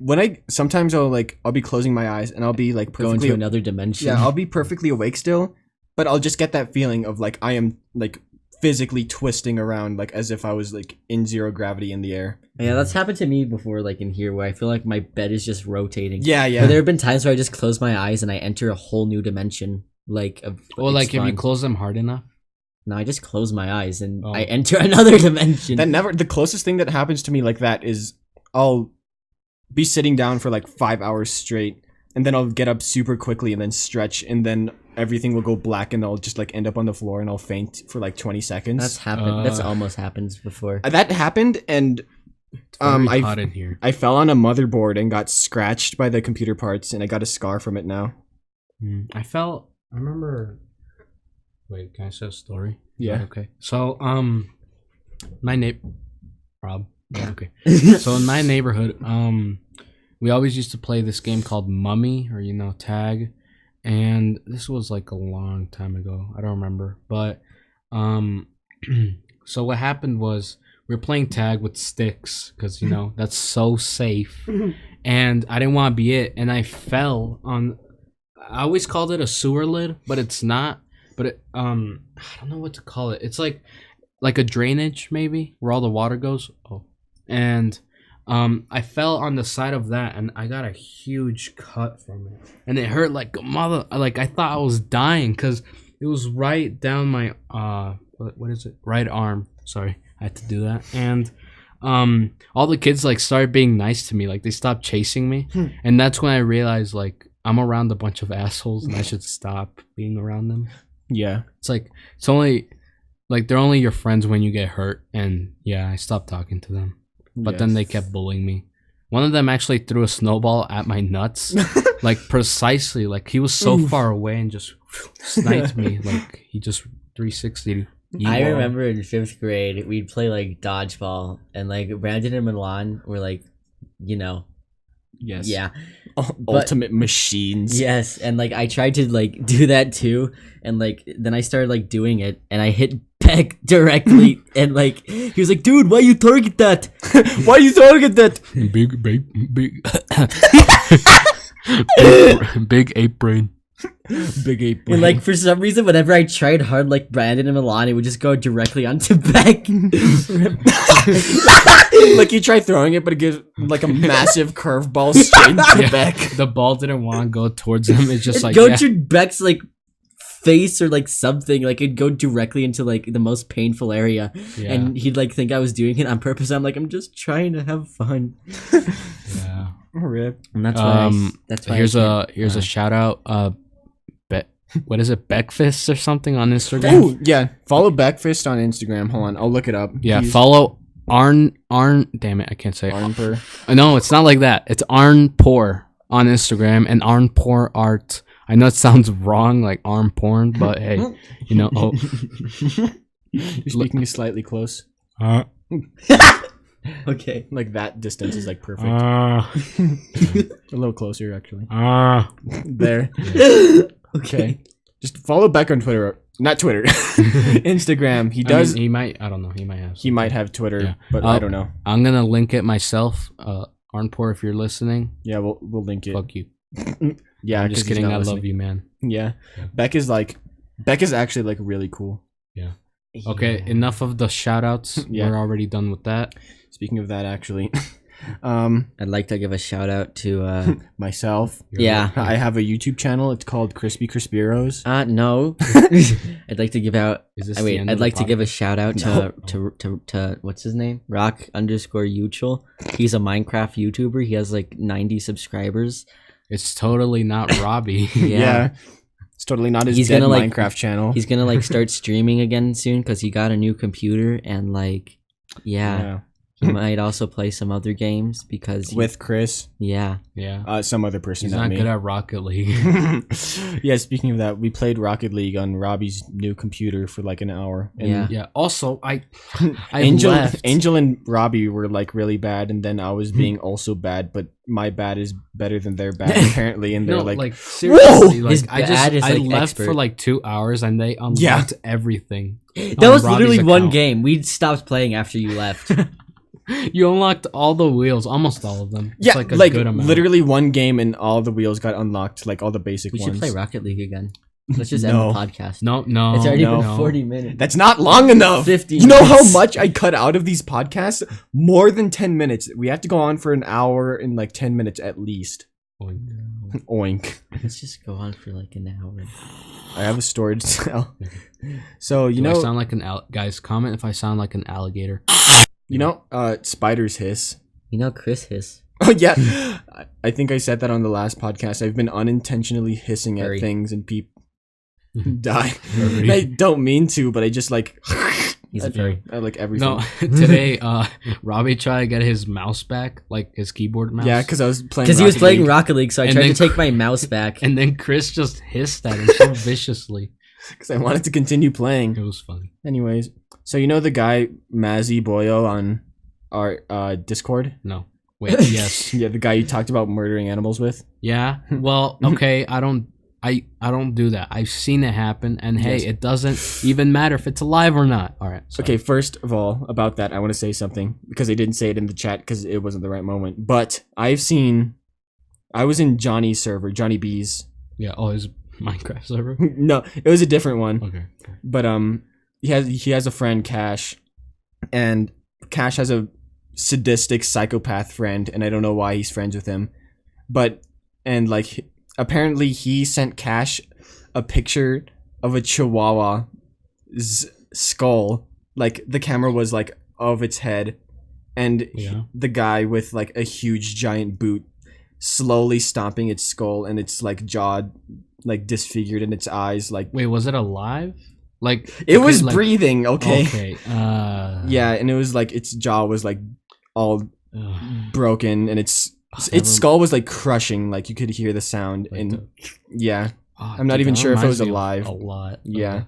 [SPEAKER 2] sometimes I'll be closing my eyes and I'll be like
[SPEAKER 1] Go into another dimension.
[SPEAKER 2] Yeah, I'll be perfectly awake still, but I'll just get that feeling of like I am like physically twisting around, like as if I was like in zero gravity in the air.
[SPEAKER 1] Yeah, that's happened to me before, like in here, where I feel like my bed is just rotating.
[SPEAKER 2] Yeah.
[SPEAKER 1] But there have been times where I just close my eyes and I enter a whole new dimension. Like,
[SPEAKER 3] well, like if you close them hard enough.
[SPEAKER 1] No, I just close my eyes and I enter another dimension.
[SPEAKER 2] The closest thing that happens to me like that is I'll be sitting down for like 5 hours straight, and then I'll get up super quickly and then stretch, and then everything will go black and I'll just like end up on the floor and I'll faint for like 20 seconds.
[SPEAKER 1] That's happened. That's almost happened before.
[SPEAKER 2] That happened, and
[SPEAKER 3] hot in here.
[SPEAKER 2] I fell on a motherboard and got scratched by the computer parts, and I got a scar from it now.
[SPEAKER 3] I remember. Wait, can I say a story?
[SPEAKER 2] Yeah.
[SPEAKER 3] Okay. So, my neighbor, Rob. Yeah. Okay. So in my neighborhood, we always used to play this game called Mummy, or tag, and this was like a long time ago. I don't remember, but so what happened was we were playing tag with sticks because that's so safe, and I didn't want to be it, and I fell on. I always called it a sewer lid, but it's not. But it, I don't know what to call it. It's like a drainage maybe where all the water goes. Oh, and I fell on the side of that, and I got a huge cut from it, and it hurt like a mother. Like I thought I was dying because it was right down my what is it? Right arm. Sorry, I had to do that, and all the kids like started being nice to me. Like they stopped chasing me, and that's when I realized like I'm around a bunch of assholes, and I should stop being around them.
[SPEAKER 2] Yeah,
[SPEAKER 3] it's only like they're only your friends when you get hurt, and yeah, I stopped talking to them. But then they kept bullying me. One of them actually threw a snowball at my nuts, like precisely. Like he was so far away and just sniped me. Like he just 360'd.
[SPEAKER 1] I remember in 5th grade we'd play like dodgeball, and like Brandon and Milan were like,
[SPEAKER 2] yes,
[SPEAKER 1] yeah,
[SPEAKER 2] ultimate machines.
[SPEAKER 1] Yes, and like I tried to like do that too, and like then I started like doing it, and I hit Beck directly, and like he was like, "Dude, why you target that? Why you target that?"
[SPEAKER 3] Big ape brain.
[SPEAKER 2] Big ape brain.
[SPEAKER 1] And like for some reason, whenever I tried hard, like Brandon and Milan, it would just go directly onto Beck.
[SPEAKER 2] Like you try throwing it, but it gives like a massive curveball straight to Beck.
[SPEAKER 3] The ball didn't want to go towards him. It's just like
[SPEAKER 1] to Beck's like face or like something. Like it'd go directly into like the most painful area, and he'd like think I was doing it on purpose. I'm like, I'm just trying to have fun.
[SPEAKER 3] Yeah.
[SPEAKER 2] Rip.
[SPEAKER 1] And that's why. That's why.
[SPEAKER 3] Here's a shout out. What is it? 𝗏𝗏 or something on Instagram.
[SPEAKER 2] Oh yeah, follow 𝗏𝗏 on Instagram. Hold on, I'll look it up.
[SPEAKER 3] Yeah, follow Arn. Damn it, I can't say.
[SPEAKER 2] Arnpur.
[SPEAKER 3] No, it's not like that. It's Arnpur on Instagram and Arnpur art. I know it sounds wrong, like arm porn, but hey, you know. Oh,
[SPEAKER 2] you're speaking slightly close.
[SPEAKER 1] Okay,
[SPEAKER 2] like that distance is like perfect. A little closer, actually. There.
[SPEAKER 1] Yeah. Okay.
[SPEAKER 2] Just follow Beck on Twitter. Not Twitter. Instagram. He does.
[SPEAKER 3] I mean, he might. I don't know. He might have.
[SPEAKER 2] He might have Twitter, but I don't know.
[SPEAKER 3] I'm gonna link it myself. Arnpur, if you're listening.
[SPEAKER 2] Yeah, we'll link it.
[SPEAKER 3] Fuck you.
[SPEAKER 2] Yeah,
[SPEAKER 3] I'm just kidding. I love you, man.
[SPEAKER 2] Yeah. Beck is actually like really cool.
[SPEAKER 3] Yeah. Okay. Enough of the shout outs.
[SPEAKER 2] Yeah.
[SPEAKER 3] We're already done with that.
[SPEAKER 2] Speaking of that, actually.
[SPEAKER 1] I'd like to give a shout out to
[SPEAKER 2] myself.
[SPEAKER 1] Yeah,
[SPEAKER 2] I have a YouTube channel. It's called �crispy�crispy𝗧𝗏.
[SPEAKER 1] No. I'd like to give out. I'd like to give a shout out to what's his name? Rock_Uchill. He's a Minecraft YouTuber. He has like 90 subscribers.
[SPEAKER 3] It's totally not Robbie.
[SPEAKER 2] Yeah. It's totally not his dead Minecraft channel.
[SPEAKER 1] He's gonna like start streaming again soon because he got a new computer and like yeah. He might also play some other games because
[SPEAKER 2] with Chris.
[SPEAKER 3] Yeah.
[SPEAKER 2] Some other person.
[SPEAKER 3] He's not good at Rocket League.
[SPEAKER 2] Yeah. Speaking of that, we played Rocket League on Robbie's new computer for like an hour. And
[SPEAKER 3] yeah. Also, I
[SPEAKER 2] Angel and Robbie were like really bad, and then I was being also bad, but my bad is better than their bad apparently. And they're like
[SPEAKER 3] seriously,
[SPEAKER 1] like,
[SPEAKER 3] I left for like 2 hours, and they unlocked everything.
[SPEAKER 1] That was literally one game. We stopped playing after you left.
[SPEAKER 3] You unlocked all the wheels, almost all of them.
[SPEAKER 2] Yeah, it's like good amount. Literally one game and all the wheels got unlocked, like all the basic ones.
[SPEAKER 1] We should play Rocket League again. Let's just end the podcast.
[SPEAKER 3] No.
[SPEAKER 1] It's already been 40 minutes.
[SPEAKER 2] That's not long enough.
[SPEAKER 1] 50
[SPEAKER 2] You know how much I cut out of these podcasts? More than 10 minutes. We have to go on for an hour and like 10 minutes at least.
[SPEAKER 3] Oink.
[SPEAKER 2] Oink.
[SPEAKER 1] Let's just go on for like an hour.
[SPEAKER 2] I have a story to tell. So,
[SPEAKER 3] Do I sound like an guys, comment if I sound like an alligator.
[SPEAKER 2] You know, spiders hiss.
[SPEAKER 1] You know, Chris hiss.
[SPEAKER 2] Oh, yeah. I think I said that on the last podcast. I've been unintentionally hissing at things and people die. I don't mean to, but I just like...
[SPEAKER 1] He's a furry.
[SPEAKER 2] I like everything.
[SPEAKER 3] No, today, Robbie tried to get his mouse back, like his keyboard mouse.
[SPEAKER 2] Yeah, because I was playing.
[SPEAKER 1] Because he was playing Rocket League, so I tried to take my mouse back.
[SPEAKER 3] And then Chris just hissed at him so viciously.
[SPEAKER 2] Because I wanted to continue playing.
[SPEAKER 3] It was funny.
[SPEAKER 2] Anyways, so you know the guy 𝗲𝗲𝗴𝗲 on our Discord?
[SPEAKER 3] No. Wait. Yes.
[SPEAKER 2] Yeah, the guy you talked about murdering animals with.
[SPEAKER 3] Yeah. Well, okay. I don't do that. I've seen it happen, and hey, it doesn't even matter if it's alive or not. All right. Sorry.
[SPEAKER 2] Okay, first of all, about that, I want to say something because I didn't say it in the chat because it wasn't the right moment. But I was in Johnny's server, Johnny B's.
[SPEAKER 3] Yeah. Oh, his Minecraft server.
[SPEAKER 2] No, it was a different one.
[SPEAKER 3] Okay.
[SPEAKER 2] But he has a friend, Cash, and Cash has a sadistic psychopath friend, and I don't know why he's friends with him, apparently he sent Cash a picture of a chihuahua's skull, like the camera was like of its head, and the guy with like a huge giant boot slowly stomping its skull, and its like jaw like disfigured, and its eyes like...
[SPEAKER 3] Wait, was it alive? Like
[SPEAKER 2] it was like, breathing.
[SPEAKER 3] Okay.
[SPEAKER 2] Yeah, and it was like its jaw was like all broken, and its skull was like crushing, like you could hear the sound. Like and I'm not even sure if it was alive.
[SPEAKER 3] A lot.
[SPEAKER 2] Yeah.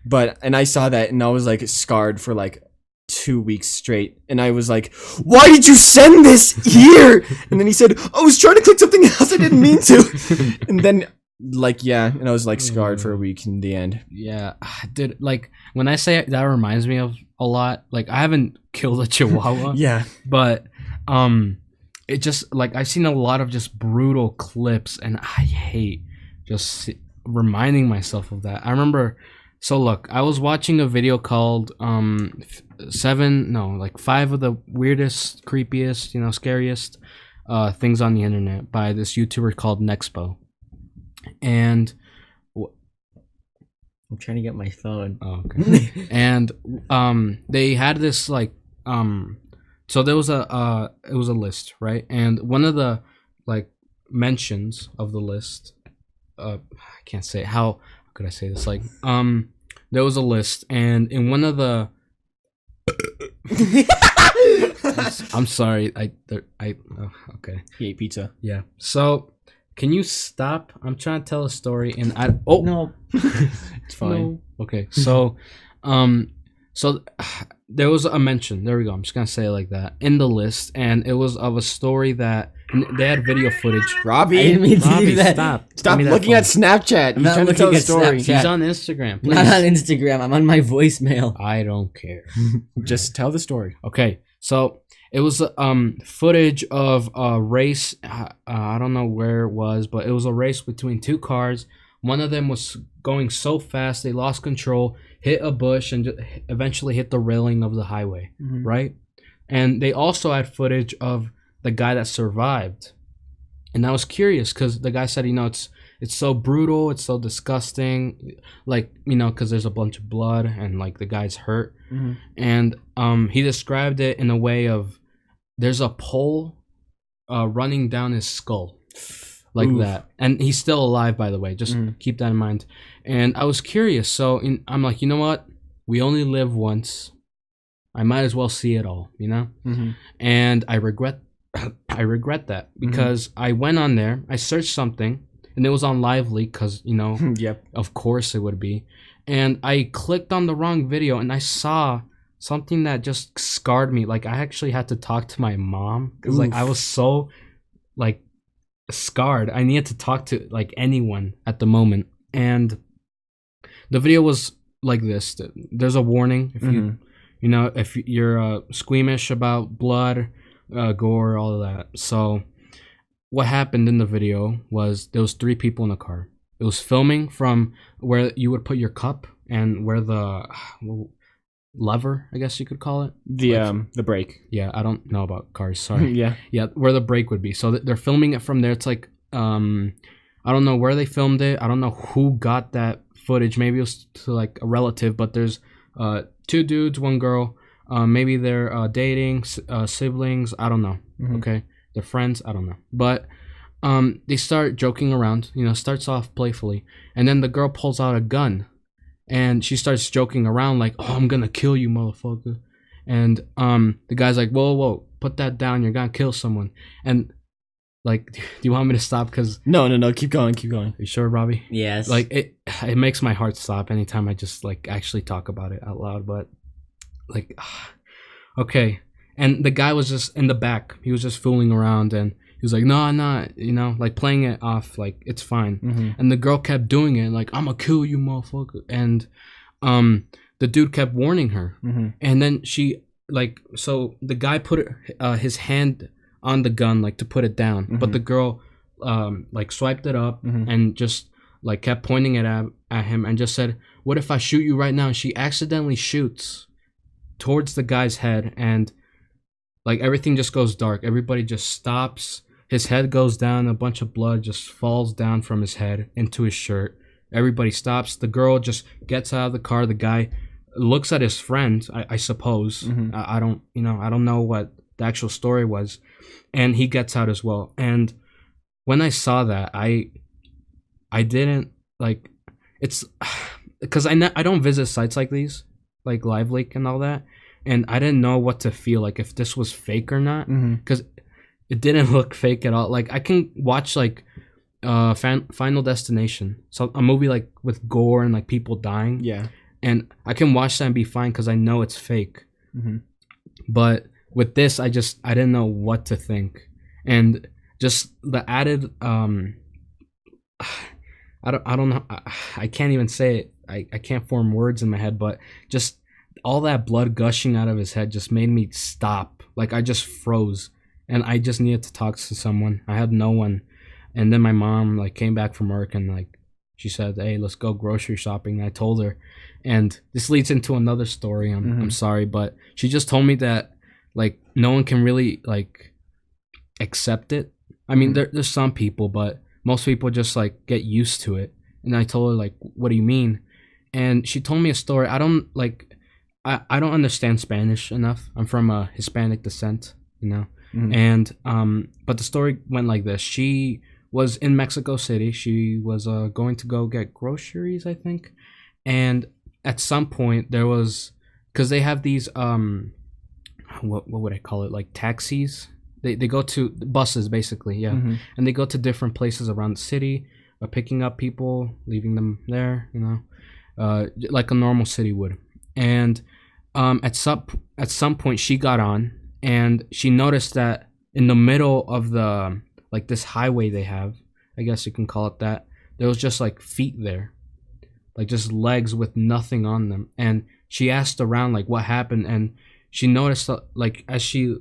[SPEAKER 2] But and I saw that, and I was like scarred for like 2 weeks straight, and I was like, why did you send this here? And then he said, I was trying to click something else, I didn't mean to. And then and I was like scarred for a week in the end.
[SPEAKER 3] Yeah, dude, like when I say that reminds me of a lot, like I haven't killed a chihuahua.
[SPEAKER 2] Yeah,
[SPEAKER 3] but it just like I've seen a lot of just brutal clips, and I hate just reminding myself of that. I remember, so look, I was watching a video called 5 of the weirdest, creepiest, scariest things on the internet by this YouTuber called 𝗏𝗏𝗏𝗏. And
[SPEAKER 1] I'm trying to get my phone.
[SPEAKER 3] Oh, okay. And they had this like so there was it was a list, right? And one of the like mentions of the list, I can't say it. How could I say this? Like there was a list, and in one of the I'm sorry. Okay.
[SPEAKER 2] He ate pizza.
[SPEAKER 3] Yeah. So, can you stop? I'm trying to tell a story, and
[SPEAKER 1] No.
[SPEAKER 2] It's fine.
[SPEAKER 3] no. Okay. So, so there was a mention. There we go. I'm just gonna say it like that in the list, and it was of a story that they had video footage.
[SPEAKER 2] Robbie,
[SPEAKER 1] I didn't mean to do
[SPEAKER 3] Robbie,
[SPEAKER 1] that.
[SPEAKER 2] stop
[SPEAKER 3] Give me that
[SPEAKER 2] looking
[SPEAKER 3] phone.
[SPEAKER 2] at Snapchat. He's
[SPEAKER 1] not
[SPEAKER 2] trying to tell
[SPEAKER 1] looking
[SPEAKER 2] a
[SPEAKER 1] at
[SPEAKER 2] story.
[SPEAKER 1] Snapchat.
[SPEAKER 3] He's on Instagram.
[SPEAKER 1] Not on
[SPEAKER 3] Please.
[SPEAKER 1] Instagram. I'm on my voicemail.
[SPEAKER 3] I don't care.
[SPEAKER 2] Just tell the story.
[SPEAKER 3] Okay. So it was footage of a race. I don't know where it was, but it was a race between two cars. One of them was going so fast they lost control, hit a bush, and eventually hit the railing of the highway.
[SPEAKER 2] Mhm.
[SPEAKER 3] Right? And they also had footage of the guy that survived. And I was curious because the guy said, it's so brutal, it's so disgusting, like, because there's a bunch of blood and like the guy's hurt.
[SPEAKER 2] Mhm.
[SPEAKER 3] And he described it in a way of there's a pole running down his skull. Like
[SPEAKER 2] Oof.
[SPEAKER 3] that. And he's still alive, by the way. Just keep that in mind. And I was curious. So I'm like, you know what? We only live once. I might as well see it all,
[SPEAKER 2] Mhm.
[SPEAKER 3] And I regret that because I went on there, I searched something, and it was on Lively because,
[SPEAKER 2] Yep.
[SPEAKER 3] of course it would be. And I clicked on the wrong video and I saw something that just scarred me. Like I actually had to talk to my mom because like I was so like scarred. I needed to talk to like anyone at the moment. And the video was like this. There's a warning if if you're squeamish about blood, gore, all of that. So what happened in the video was there was 3 people in a car. It was filming from where you would put your cup and where the lever, I guess you could call it.
[SPEAKER 2] The brake.
[SPEAKER 3] Yeah, I don't know about cars. Sorry.
[SPEAKER 2] Yeah.
[SPEAKER 3] Yeah, where the brake would be. So they're filming it from there. It's like I don't know where they filmed it. I don't know who got that footage. Maybe it was to like a relative. But there's 2 dudes, 1 girl. Maybe they're dating, siblings. I don't know. Okay, they're friends. I don't know. But they start joking around. Starts off playfully, and then the girl pulls out a gun, and she starts joking around like, "Oh, I'm gonna kill you, motherfucker." And the guy's like, "Whoa, put that down. You're gonna kill someone." And like, do you want me to stop? Cause
[SPEAKER 2] No. Keep going.
[SPEAKER 3] are you sure, Robbie?
[SPEAKER 1] Yes.
[SPEAKER 3] Like it makes my heart stop anytime I just like actually talk about it out loud. But like, okay. And the guy was just in the back. He was just fooling around, and he was like, "No, like playing it off like it's fine." And the girl kept doing it, like, "I'm gonna kill you, motherfucker." And the dude kept warning her, and then she like, so the guy put his hand on the gun like to put it down, but the girl like swiped it up and just like kept pointing it at him and just said, "What if I shoot you right now?" And she accidentally shoots towards the guy's head, and like everything just goes dark. Everybody just stops. His head goes down. A bunch of blood just falls down from his head into his shirt. Everybody stops. The girl just gets out of the car. The guy looks at his friend, I suppose. I don't know what the actual story was. And he gets out as well. And when I saw that, I didn't like, it's because I don't visit sites like these, like Live Leak and all that. And I didn't know what to feel, like if this was fake or not, because it didn't look fake at all. Like I can watch like Final Destination, so a movie like with gore and like people dying, and I can watch that and be fine because I know it's fake. But with this, I didn't know what to think, and just the added I don't know, I can't even say it. I can't form words in my head, but just all that blood gushing out of his head just made me stop. Like I just froze, and I just needed to talk to someone. I had no one. And then my mom like came back from work, and like she said, "Hey, let's go grocery shopping." And I told her, and this leads into another story. I'm sorry, but she just told me that like no one can really like accept it. I mean, there's some people, but most people just like get used to it. And I told her like, "What do you mean?" and she told me a story. I don't understand Spanish enough. I'm from a Hispanic descent, you know. And but the story went like this. She was in Mexico City. She was going to go get groceries, I think. And at some point there was, because they have these what would I call it, like taxis. They go to buses basically, yeah. And they go to different places around the city, picking up people, leaving them there, you know, like a normal city would. And at some point she got on, and she noticed that in the middle of the, like, this highway they have, I guess you can call it that, there was just like feet there, like just legs with nothing on them. And she asked around like what happened, and she noticed that, like, as she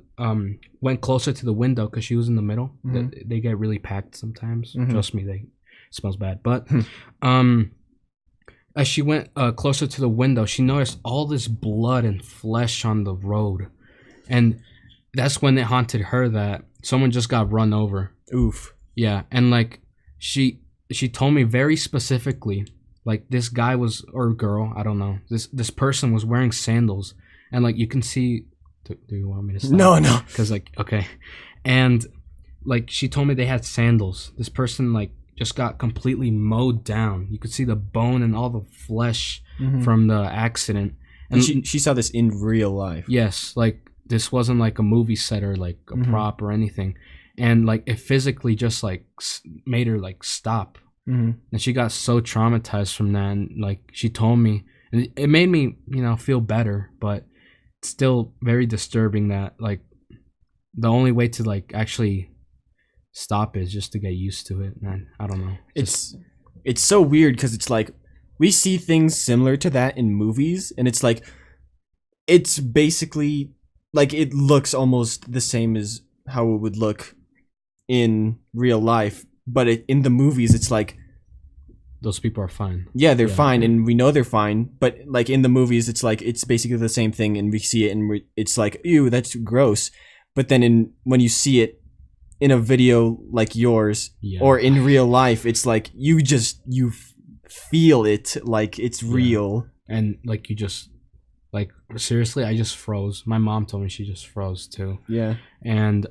[SPEAKER 3] went closer to the window, because she was in the middle, they get really packed sometimes. Trust me, it smells bad. But as she went closer to the window, she noticed all this blood and flesh on the road. And that's when it haunted her that someone just got run over.
[SPEAKER 2] Oof.
[SPEAKER 3] Yeah, and like she told me very specifically, like, this guy was, or girl, I don't know, this person was wearing sandals, and like you can see. Do you want me to stop?
[SPEAKER 2] No.
[SPEAKER 3] Because like, okay, and like she told me they had sandals. This person like just got completely mowed down. You could see the bone and all the flesh from the accident.
[SPEAKER 2] And she saw this in real life.
[SPEAKER 3] Yes, like this wasn't like a movie set or like a prop or anything. And like it physically just like made her like stop. And she got so traumatized from that. And like she told me, and it made me, you know, feel better, but it's still very disturbing that like the only way to like actually stop is just to get used to it. And I don't know.
[SPEAKER 2] It's so weird because it's like we see things similar to that in movies, and it's like it's basically like it looks almost the same as how it would look in real life, but in the movies it's like
[SPEAKER 3] those people are fine.
[SPEAKER 2] Yeah, they're fine, and we know they're fine, but like in the movies it's like it's basically the same thing, and we see it and it's like, ew, that's gross. But then when you see it in a video like yours or in real life, it's like you feel it, like it's real.
[SPEAKER 3] And like you just, like, seriously, I just froze. My mom told me she just froze too.
[SPEAKER 2] Yeah.
[SPEAKER 3] And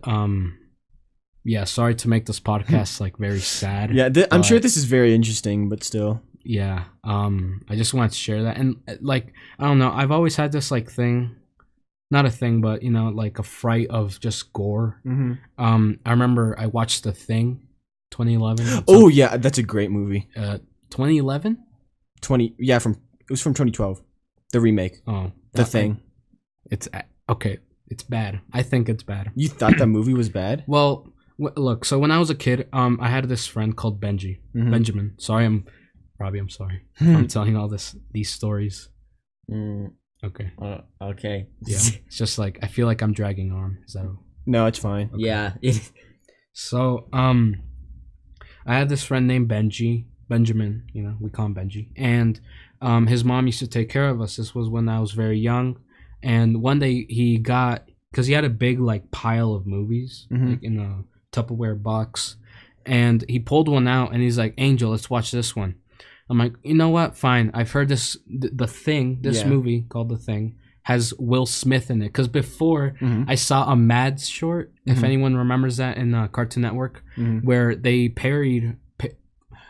[SPEAKER 3] yeah, sorry to make this podcast like very sad.
[SPEAKER 2] Yeah, I'm sure this is very interesting, but still.
[SPEAKER 3] Yeah. I just wanted to share that. And like, I don't know, I've always had this like thing, not a thing, but you know, like a fright of just gore. I remember I watched The Thing, 2011.
[SPEAKER 2] Oh yeah, that's a great movie.
[SPEAKER 3] 2011?
[SPEAKER 2] It was from 2012. The remake.
[SPEAKER 3] Oh,
[SPEAKER 2] The Thing.
[SPEAKER 3] It's okay. It's bad. I think it's bad.
[SPEAKER 2] You thought that movie was bad?
[SPEAKER 3] Well, look. So when I was a kid, I had this friend called Benjamin. Sorry, Robbie. I'm sorry. I'm telling all these stories. Okay.
[SPEAKER 1] Okay.
[SPEAKER 3] Yeah. It's just like I feel like I'm dragging on. Is that?
[SPEAKER 2] No, it's fine.
[SPEAKER 1] Okay. Yeah.
[SPEAKER 3] So I had this friend named Benjamin. You know, we call him Benji, and his mom used to take care of us. This was when I was very young, and one day because he had a big like pile of movies like in a Tupperware box, and he pulled one out and he's like, Angel, let's watch this one. I'm like, you know what? Fine. I've heard this movie called The Thing has Will Smith in it. Because before I saw a Mads short, if anyone remembers that in Cartoon Network, where they parodied.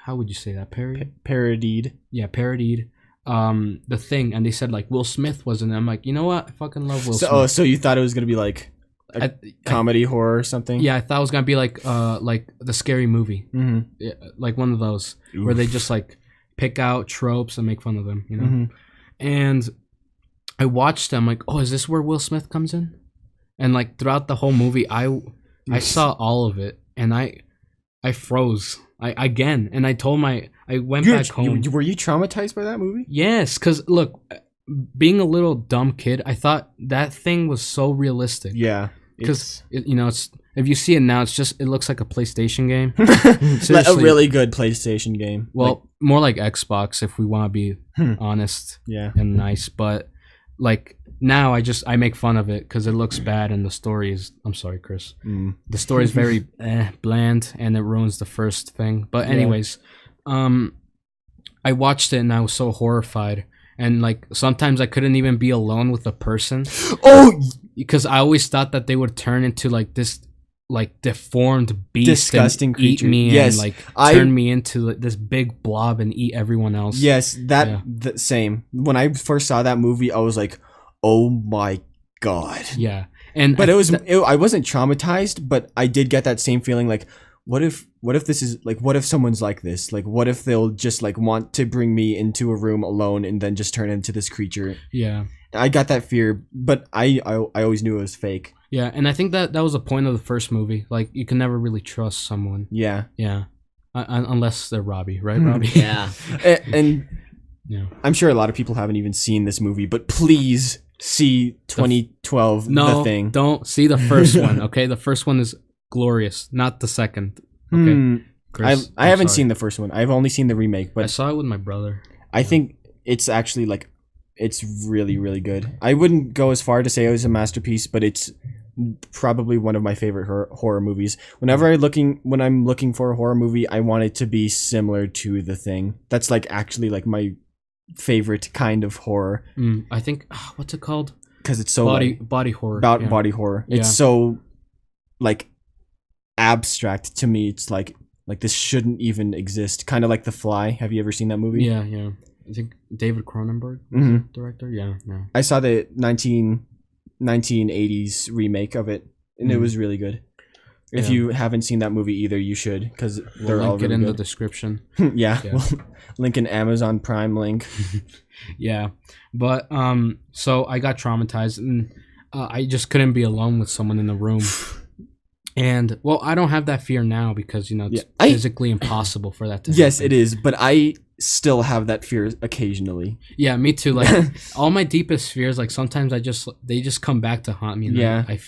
[SPEAKER 3] How would you say that?
[SPEAKER 2] Parodied.
[SPEAKER 3] Yeah, parodied The Thing, and they said like Will Smith was in it. I'm like, you know what? I fucking love Will Smith.
[SPEAKER 2] Oh, so you thought it was gonna be like a comedy horror or something?
[SPEAKER 3] Yeah, I thought it was gonna be like the Scary Movie, yeah, like one of those where they just like pick out tropes and make fun of them, you know. And I watched them like, oh, is this where Will Smith comes in? And like throughout the whole movie, I saw all of it, and I froze. I went back home.
[SPEAKER 2] Were you traumatized by that movie?
[SPEAKER 3] Yes, because look, being a little dumb kid, I thought that thing was so realistic.
[SPEAKER 2] Yeah,
[SPEAKER 3] because you know, it's if you see it now, it looks like a PlayStation game.
[SPEAKER 2] Like a really good PlayStation game.
[SPEAKER 3] Well,
[SPEAKER 2] like,
[SPEAKER 3] more like Xbox if we want to be honest.
[SPEAKER 2] Yeah,
[SPEAKER 3] and nice, but like now I make fun of it because it looks bad and the story is. I'm sorry, Chris. The story is very bland and it ruins the first thing. But anyways, I I watched it and I was so horrified. And like sometimes I couldn't even be alone with a person.
[SPEAKER 2] Oh,
[SPEAKER 3] Because I always thought that they would turn into like this like deformed beast,
[SPEAKER 2] disgusting
[SPEAKER 3] and
[SPEAKER 2] creature.
[SPEAKER 3] eat me,
[SPEAKER 2] Yes,
[SPEAKER 3] and like turn me into like, this big blob and eat everyone else.
[SPEAKER 2] Yes, that
[SPEAKER 3] Yeah.
[SPEAKER 2] the same. When I first saw that movie, I was like, "Oh my god!"
[SPEAKER 3] Yeah, and
[SPEAKER 2] But I wasn't traumatized, but I did get that same feeling. Like, what if this is like, what if someone's like this? Like, what if they'll just like want to bring me into a room alone and then just turn into this creature?
[SPEAKER 3] yeah.
[SPEAKER 2] I got that fear, but I always knew it was fake.
[SPEAKER 3] Yeah, and I think that was the point of the first movie. Like, you can never really trust someone.
[SPEAKER 2] Yeah.
[SPEAKER 3] Yeah, unless they're Robbie, right, Robbie?
[SPEAKER 1] Yeah.
[SPEAKER 2] And
[SPEAKER 3] Yeah.
[SPEAKER 2] I'm sure a lot of people haven't even seen this movie, but please see 2012
[SPEAKER 3] No,
[SPEAKER 2] The Thing.
[SPEAKER 3] don't see the first one. Okay, the first one is glorious, not the second. Okay, Chris,
[SPEAKER 2] I
[SPEAKER 3] I'm
[SPEAKER 2] haven't
[SPEAKER 3] sorry.
[SPEAKER 2] seen the first one. I've only seen the remake,
[SPEAKER 3] I
[SPEAKER 2] but
[SPEAKER 3] saw it with my brother.
[SPEAKER 2] I think it's actually like it's really, really good. I wouldn't go as far to say it was a masterpiece, but it's probably one of my favorite horror movies. When I'm looking for a horror movie, I want it to be similar to The Thing. That's like actually like my favorite kind of horror
[SPEAKER 3] I think what's it called?
[SPEAKER 2] because it's so
[SPEAKER 3] Body horror.
[SPEAKER 2] about
[SPEAKER 3] yeah.
[SPEAKER 2] body horror.
[SPEAKER 3] Yeah.
[SPEAKER 2] It's so like abstract to me. It's like this shouldn't even exist. Kind of like The Fly. Have you ever seen that movie?
[SPEAKER 3] Yeah, yeah. I think David Cronenberg,
[SPEAKER 2] Mhm.
[SPEAKER 3] director. Yeah, yeah.
[SPEAKER 2] I saw the 1980s remake of it, and it was really good. If
[SPEAKER 3] Yeah.
[SPEAKER 2] you haven't seen that movie either, you should, because they're
[SPEAKER 3] We'll
[SPEAKER 2] all
[SPEAKER 3] link it
[SPEAKER 2] really
[SPEAKER 3] in the
[SPEAKER 2] good.
[SPEAKER 3] description.
[SPEAKER 2] Yeah,
[SPEAKER 3] Yeah.
[SPEAKER 2] we'll link an Amazon Prime link.
[SPEAKER 3] Yeah, but so I got traumatized, and I just couldn't be alone with someone in the room. And well, I don't have that fear now because it's
[SPEAKER 2] Yeah,
[SPEAKER 3] physically impossible for that to
[SPEAKER 2] Yes,
[SPEAKER 3] happen.
[SPEAKER 2] it is, but I still have that fear occasionally.
[SPEAKER 3] Yeah, me too. Like all my deepest fears, like sometimes they just come back to haunt me. And
[SPEAKER 2] Yeah.
[SPEAKER 3] I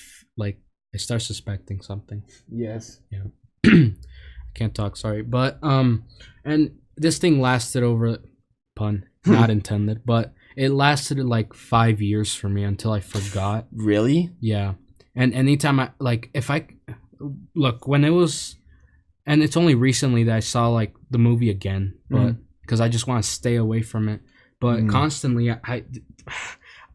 [SPEAKER 3] start suspecting something.
[SPEAKER 2] Yes.
[SPEAKER 3] I can't talk, sorry. But and this thing lasted over pun, not intended, but it lasted like 5 years for me until I forgot.
[SPEAKER 2] Really?
[SPEAKER 3] Yeah. And anytime when it was, and it's only recently that I saw like the movie again, but because I just want to stay away from it. But constantly,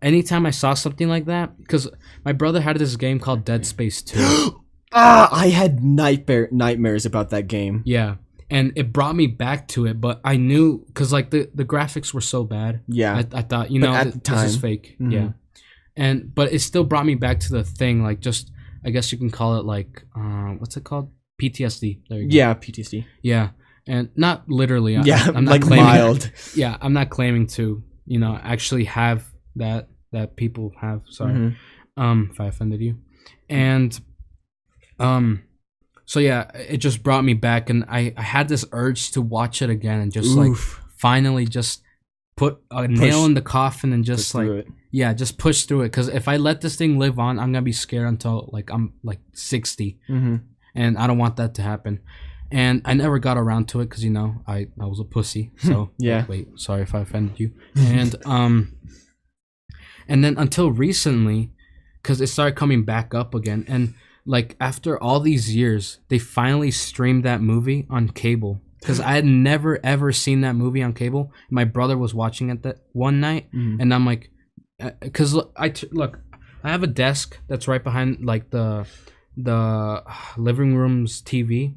[SPEAKER 3] anytime I saw something like that, because my brother had this game called Dead Space 2.
[SPEAKER 2] I had nightmares about that game.
[SPEAKER 3] Yeah. And it brought me back to it, but I knew, because like the graphics were so bad.
[SPEAKER 2] Yeah.
[SPEAKER 3] I thought,
[SPEAKER 2] at the
[SPEAKER 3] this is
[SPEAKER 2] time.
[SPEAKER 3] fake.
[SPEAKER 2] Mhm.
[SPEAKER 3] Yeah. But it still brought me back to the thing, like just, I guess you can call it like, what's it called? PTSD. There you go.
[SPEAKER 2] Yeah, PTSD.
[SPEAKER 3] Yeah. And not literally.
[SPEAKER 2] Yeah,
[SPEAKER 3] I'm not
[SPEAKER 2] like
[SPEAKER 3] claiming,
[SPEAKER 2] mild.
[SPEAKER 3] Yeah, I'm not claiming to, actually have that people have. Sorry. If I offended you. And so yeah, it just brought me back, and I had this urge to watch it again and just like finally just put a nail in the coffin and just like just push through it, because if I let this thing live on, I'm gonna be scared until like I'm like 60, and I don't want that to happen. And I never got around to it because I was a pussy. So
[SPEAKER 2] Yeah.
[SPEAKER 3] Wait, sorry if I offended you. And then until recently, because it started coming back up again, and like after all these years, they finally streamed that movie on cable. Because I had never ever seen that movie on cable. My brother was watching it that one night, and I'm like, because I have a desk that's right behind like the living room's TV,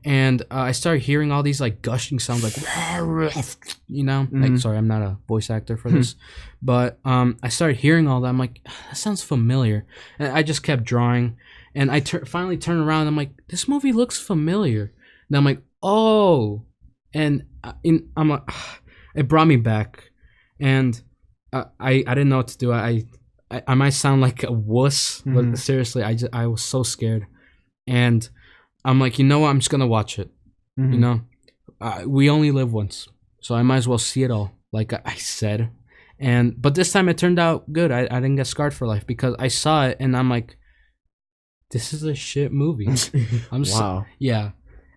[SPEAKER 3] and I started hearing all these like gushing sounds, like like, sorry, I'm not a voice actor for this, but I started hearing all that. I'm like, that sounds familiar, and I just kept drawing, and I finally turned around. And I'm like, this movie looks familiar. And I'm like, oh, and I'm like, it brought me back, and I didn't know what to do. I might sound like a wuss, but seriously, I was so scared, and I'm like, you know what? I'm just gonna watch it. We only live once, so I might as well see it all, like I said. But this time it turned out good. I didn't get scarred for life because I saw it, and I'm like, this is a shit movie.
[SPEAKER 2] Wow.
[SPEAKER 3] Yeah,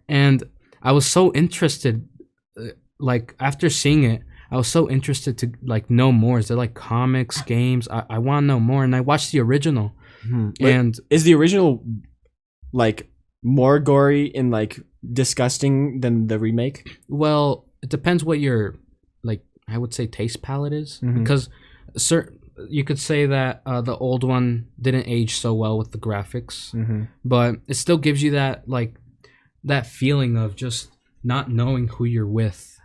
[SPEAKER 3] and I was so interested. Like after seeing it, I was so interested to like know more. Is there like comics, games? I want to know more, and I watched the original. And
[SPEAKER 2] is the original like more gory and like disgusting than the remake?
[SPEAKER 3] Well, it depends what your I would say taste palette is,
[SPEAKER 2] Mhm.
[SPEAKER 3] because you could say that the old one didn't age so well with the graphics, but it still gives you that like that feeling of just not knowing who you're with,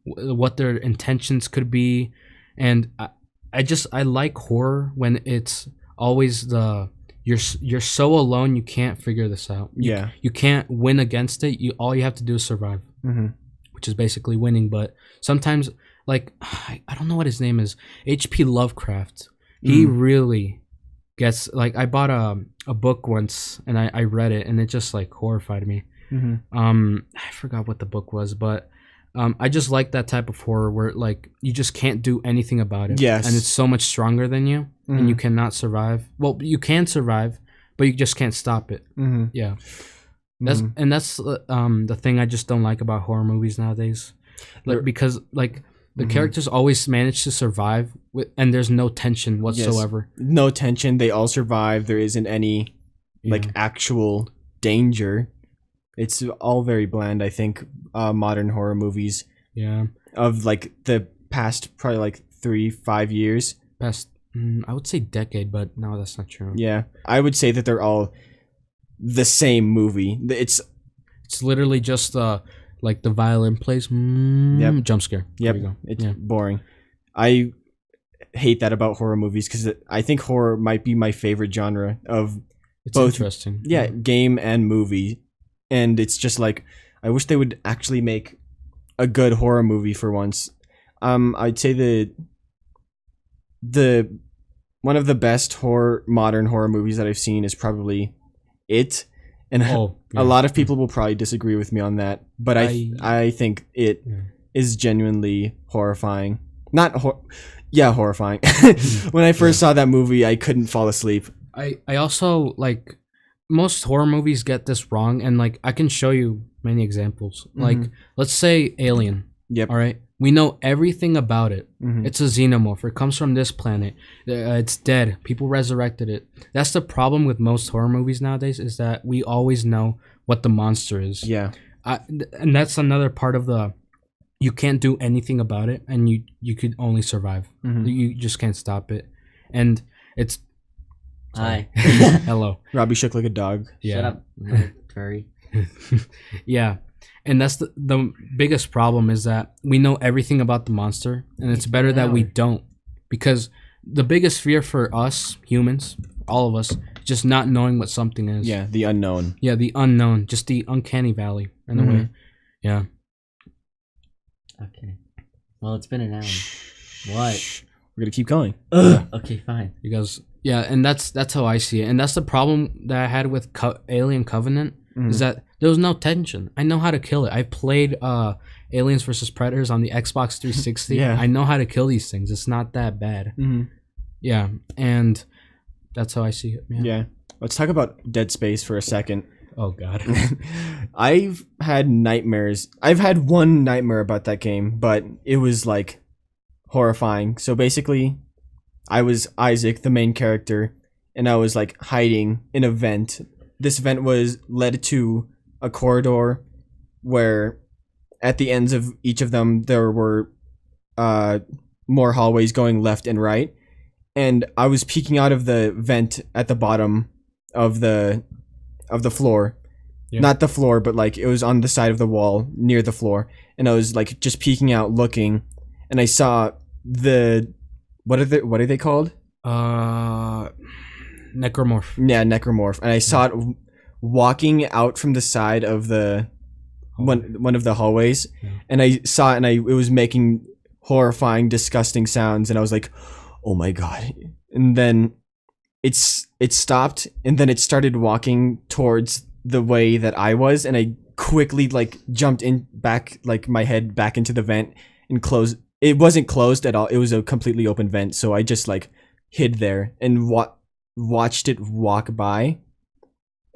[SPEAKER 3] what their intentions could be, and I like horror when it's always you're so alone you can't figure this out. You can't win against it. All you have to do is survive, which is basically winning. But sometimes, like I don't know what his name is, H.P. Lovecraft. He really gets like I bought a book once and I read it and it just like horrified me. I forgot what the book was, but I just like that type of horror where like you just can't do anything about it.
[SPEAKER 2] Yes.
[SPEAKER 3] And it's so much stronger than you, and you cannot survive. Well, you can survive, but you just can't stop it. Yeah. That's the thing I just don't like about horror movies nowadays, like because like the characters always manage to survive and there's no tension whatsoever.
[SPEAKER 2] Yes. No tension. They all survive. There isn't any like actual danger. It's all very bland, I think, modern horror movies.
[SPEAKER 3] Yeah.
[SPEAKER 2] Of like the past probably like 3-5 years.
[SPEAKER 3] Past, I would say decade, but no, that's not true.
[SPEAKER 2] Yeah. I would say that they're all the same movie. It's
[SPEAKER 3] literally just like the violin plays, jump scare.
[SPEAKER 2] Yep.
[SPEAKER 3] There we go.
[SPEAKER 2] It's boring. I hate that about horror movies because I think horror might be my favorite genre of both.
[SPEAKER 3] Interesting.
[SPEAKER 2] Yeah, game and movie. And it's just like, I wish they would actually make a good horror movie for once. I'd say the one of the best modern horror movies that I've seen is probably It. And a lot of people will probably disagree with me on that, but I think it is genuinely horrifying. Horrifying. When I first saw that movie, I couldn't fall asleep.
[SPEAKER 3] I also like most horror movies get this wrong, and like I can show you many examples. Like let's say Alien.
[SPEAKER 2] Yep.
[SPEAKER 3] All right. We know everything about it. It's a xenomorph. It comes from this planet. It's dead. People resurrected it. That's the problem with most horror movies nowadays, is that we always know what the monster is.
[SPEAKER 2] Yeah.
[SPEAKER 3] And that's another part of you can't do anything about it, and you could only survive. You just can't stop it. And it's...
[SPEAKER 1] Hi.
[SPEAKER 3] Hello.
[SPEAKER 2] Robbie shook like a dog.
[SPEAKER 1] Yeah. Shut up, furry.
[SPEAKER 3] Yeah. And that's the biggest problem, is that we know everything about the monster, and it's better that we don't, because the biggest fear for us humans, all of us, just not knowing what something is.
[SPEAKER 2] Yeah, the unknown.
[SPEAKER 3] Yeah, the unknown, just the uncanny valley in a way. Yeah.
[SPEAKER 1] Okay. Well, it's been an hour. What?
[SPEAKER 2] We're gonna keep going.
[SPEAKER 1] Okay, fine.
[SPEAKER 3] You guys, yeah, and that's how I see it, and that's the problem that I had with Alien Covenant, is that there was no tension. I know how to kill it. I played Aliens vs. Predators on the Xbox 360.
[SPEAKER 2] Yeah.
[SPEAKER 3] I know how to kill these things. It's not that bad. Yeah, and that's how I see it.
[SPEAKER 2] Yeah. Let's talk about Dead Space for a second.
[SPEAKER 3] Oh, God.
[SPEAKER 2] I've had nightmares. I've had one nightmare about that game, but it was like horrifying. So basically, I was Isaac, the main character, and I was like hiding in a vent. This vent was led to a corridor where at the ends of each of them there were more hallways going left and right, and I was peeking out of the vent at the bottom of the floor. Not the floor, but like it was on the side of the wall near the floor, and I was like just peeking out looking, and I saw what are they called?
[SPEAKER 3] Necromorph.
[SPEAKER 2] Yeah, necromorph. And I saw it walking out from the side of the one of the hallways, and I saw it, and it was making horrifying, disgusting sounds, and I was like, "Oh my god!" And then it stopped, and then it started walking towards the way that I was, and I quickly like jumped in back, like my head back into the vent and closed. It wasn't closed at all. It was a completely open vent, so I just like hid there and watched it walk by,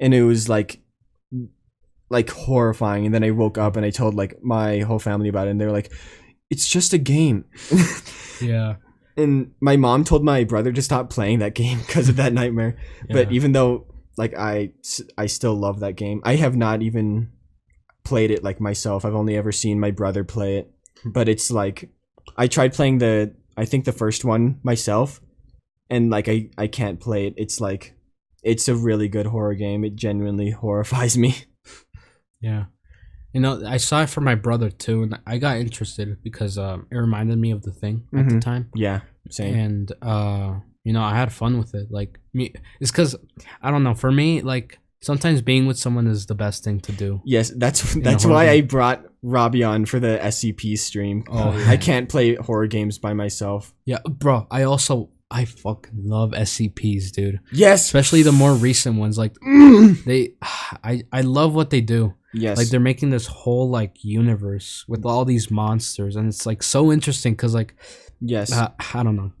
[SPEAKER 2] and it was like horrifying. And then I woke up and I told like my whole family about it, and they were like, "It's just a game."
[SPEAKER 3] Yeah.
[SPEAKER 2] And my mom told my brother to stop playing that game because of that nightmare. But even though like I still love that game, I have not even played it like myself. I've only ever seen my brother play it. But it's like I tried playing I think the first one myself, and like I can't play it. It's like, it's a really good horror game. It genuinely horrifies me.
[SPEAKER 3] Yeah. You know, I saw it for my brother too, and I got interested because it reminded me of The Thing at the time.
[SPEAKER 2] Yeah, same.
[SPEAKER 3] And you know, I had fun with it. Like it's because I don't know. For me, like sometimes being with someone is the best thing to do.
[SPEAKER 2] Yes, that's why I brought Robbie on for the SCP stream.
[SPEAKER 3] Oh,
[SPEAKER 2] I can't play horror games by myself.
[SPEAKER 3] Yeah, bro. I fucking love SCPs, dude.
[SPEAKER 2] Yes,
[SPEAKER 3] Especially the more recent ones. Like I love what they do.
[SPEAKER 2] Yes,
[SPEAKER 3] Like they're making this whole like universe with all these monsters, and it's like so interesting because like
[SPEAKER 2] yes,
[SPEAKER 3] I don't know.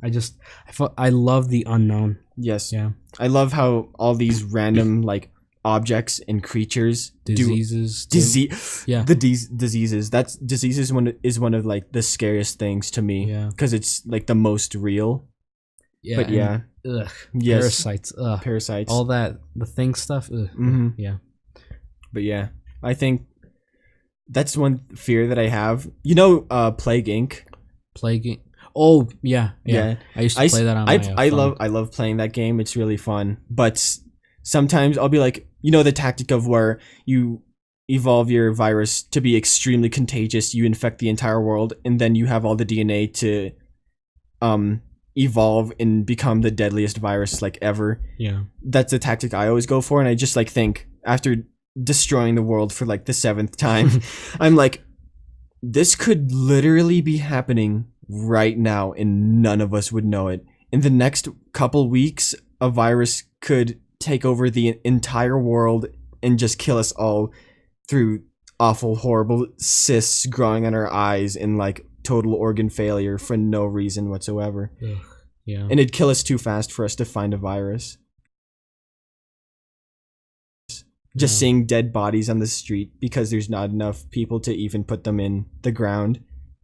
[SPEAKER 3] I love the unknown.
[SPEAKER 2] yes.
[SPEAKER 3] Yeah,
[SPEAKER 2] I love how all these random like objects and creatures
[SPEAKER 3] diseases. Yeah,
[SPEAKER 2] diseases. Diseases is one of like the scariest things to me.
[SPEAKER 3] Yeah,
[SPEAKER 2] because it's like the most real.
[SPEAKER 3] yeah,
[SPEAKER 2] But yeah,
[SPEAKER 3] ugh,
[SPEAKER 2] yes,
[SPEAKER 3] parasites. Ugh,
[SPEAKER 2] parasites.
[SPEAKER 3] all that the thing stuff. Ugh, yeah,
[SPEAKER 2] But yeah, I think that's one fear that I have. You know, Plague Inc.
[SPEAKER 3] Plague. Oh yeah. I used to play that on my phone.
[SPEAKER 2] I love playing that game. It's really fun. But sometimes I'll be like, you know, the tactic of where you evolve your virus to be extremely contagious, you infect the entire world, and then you have all the DNA to evolve and become the deadliest virus like ever.
[SPEAKER 3] Yeah.
[SPEAKER 2] That's the tactic I always go for, and I just like think after destroying the world for like the 7th time, I'm like, this could literally be happening right now and none of us would know it. In the next couple weeks, a virus could take over the entire world and just kill us all through awful, horrible cysts growing on our eyes and like total organ failure for no reason whatsoever.
[SPEAKER 3] Ugh, yeah.
[SPEAKER 2] And it'd kill us too fast for us to find a virus. Just seeing dead bodies on the street because there's not enough people to even put them in the ground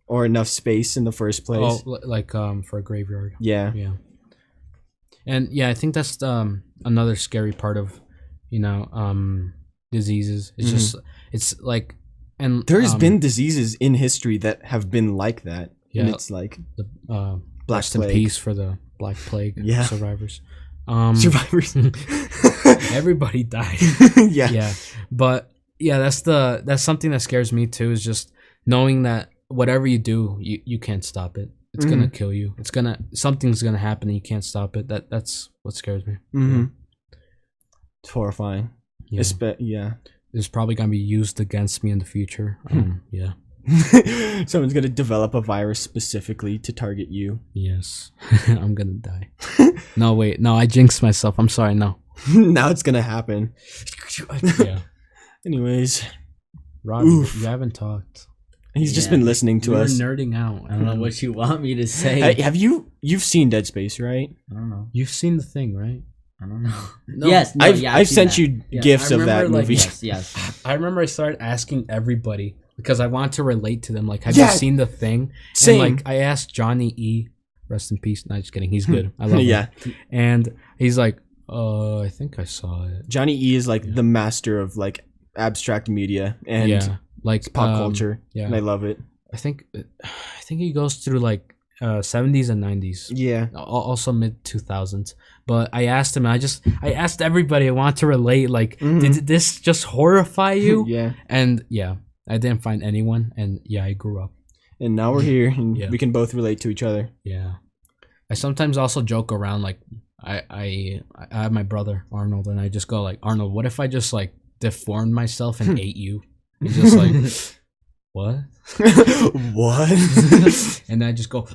[SPEAKER 2] or enough space in the first place.
[SPEAKER 3] Oh, like for a graveyard.
[SPEAKER 2] Yeah.
[SPEAKER 3] Yeah. And yeah, I think that's another scary part of, you know, diseases. It's just it's like, and
[SPEAKER 2] there's been diseases in history that have been like that.
[SPEAKER 3] Yeah.
[SPEAKER 2] And it's like
[SPEAKER 3] the
[SPEAKER 2] Black
[SPEAKER 3] rest in
[SPEAKER 2] Plague.
[SPEAKER 3] peace for the Black Plague survivors.
[SPEAKER 2] Survivors.
[SPEAKER 3] Everybody died.
[SPEAKER 2] Yeah.
[SPEAKER 3] Yeah. But yeah, that's something that scares me too, is just knowing that whatever you do, you can't stop it. It's gonna kill you. Something's gonna happen and you can't stop it. That's what scares me.
[SPEAKER 2] Mm-hmm. It's horrifying.
[SPEAKER 3] Yeah.
[SPEAKER 2] Yeah.
[SPEAKER 3] It's probably gonna be used against me in the future. Yeah.
[SPEAKER 2] Someone's gonna develop a virus specifically to target you.
[SPEAKER 3] Yes. I'm gonna die. No, wait. No, I jinxed myself. I'm sorry. No.
[SPEAKER 2] Now it's gonna happen.
[SPEAKER 3] Yeah.
[SPEAKER 2] Anyways,
[SPEAKER 3] Robbie, you haven't talked.
[SPEAKER 2] He's just been listening to us.
[SPEAKER 3] We're nerding out.
[SPEAKER 1] I don't know what you want me to say.
[SPEAKER 2] Hey, you've seen Dead Space, right?
[SPEAKER 1] I don't know.
[SPEAKER 3] You've seen The Thing, right?
[SPEAKER 1] I don't know.
[SPEAKER 3] No.
[SPEAKER 1] Yes, no,
[SPEAKER 2] I've sent you
[SPEAKER 1] Yes,
[SPEAKER 2] gifs
[SPEAKER 1] I
[SPEAKER 2] of that
[SPEAKER 1] remember, like,
[SPEAKER 2] movie.
[SPEAKER 1] Yes.
[SPEAKER 3] I remember I started asking everybody because I want to relate to them. Like, have you seen The Thing?
[SPEAKER 2] Same.
[SPEAKER 3] And like, I asked Johnny E. Rest in peace. No, just kidding. He's good. I love him.
[SPEAKER 2] Yeah.
[SPEAKER 3] And he's like, I think I saw it.
[SPEAKER 2] Johnny E is like the master of like abstract media and
[SPEAKER 3] like
[SPEAKER 2] pop culture.
[SPEAKER 3] Yeah,
[SPEAKER 2] and I love it.
[SPEAKER 3] I think he goes through like 70s and 90s.
[SPEAKER 2] Yeah.
[SPEAKER 3] Also mid 2000s. But I asked him. I asked everybody. I want to relate. Like, did this just horrify you?
[SPEAKER 2] Yeah.
[SPEAKER 3] And yeah, I didn't find anyone. And yeah, I grew up.
[SPEAKER 2] And now we're here, and we can both relate to each other.
[SPEAKER 3] Yeah. I sometimes also joke around, like, I have my brother Arnold, and I just go like, Arnold, what if I just like deformed myself and ate you? He's just like, what?
[SPEAKER 2] What?
[SPEAKER 3] And I just go,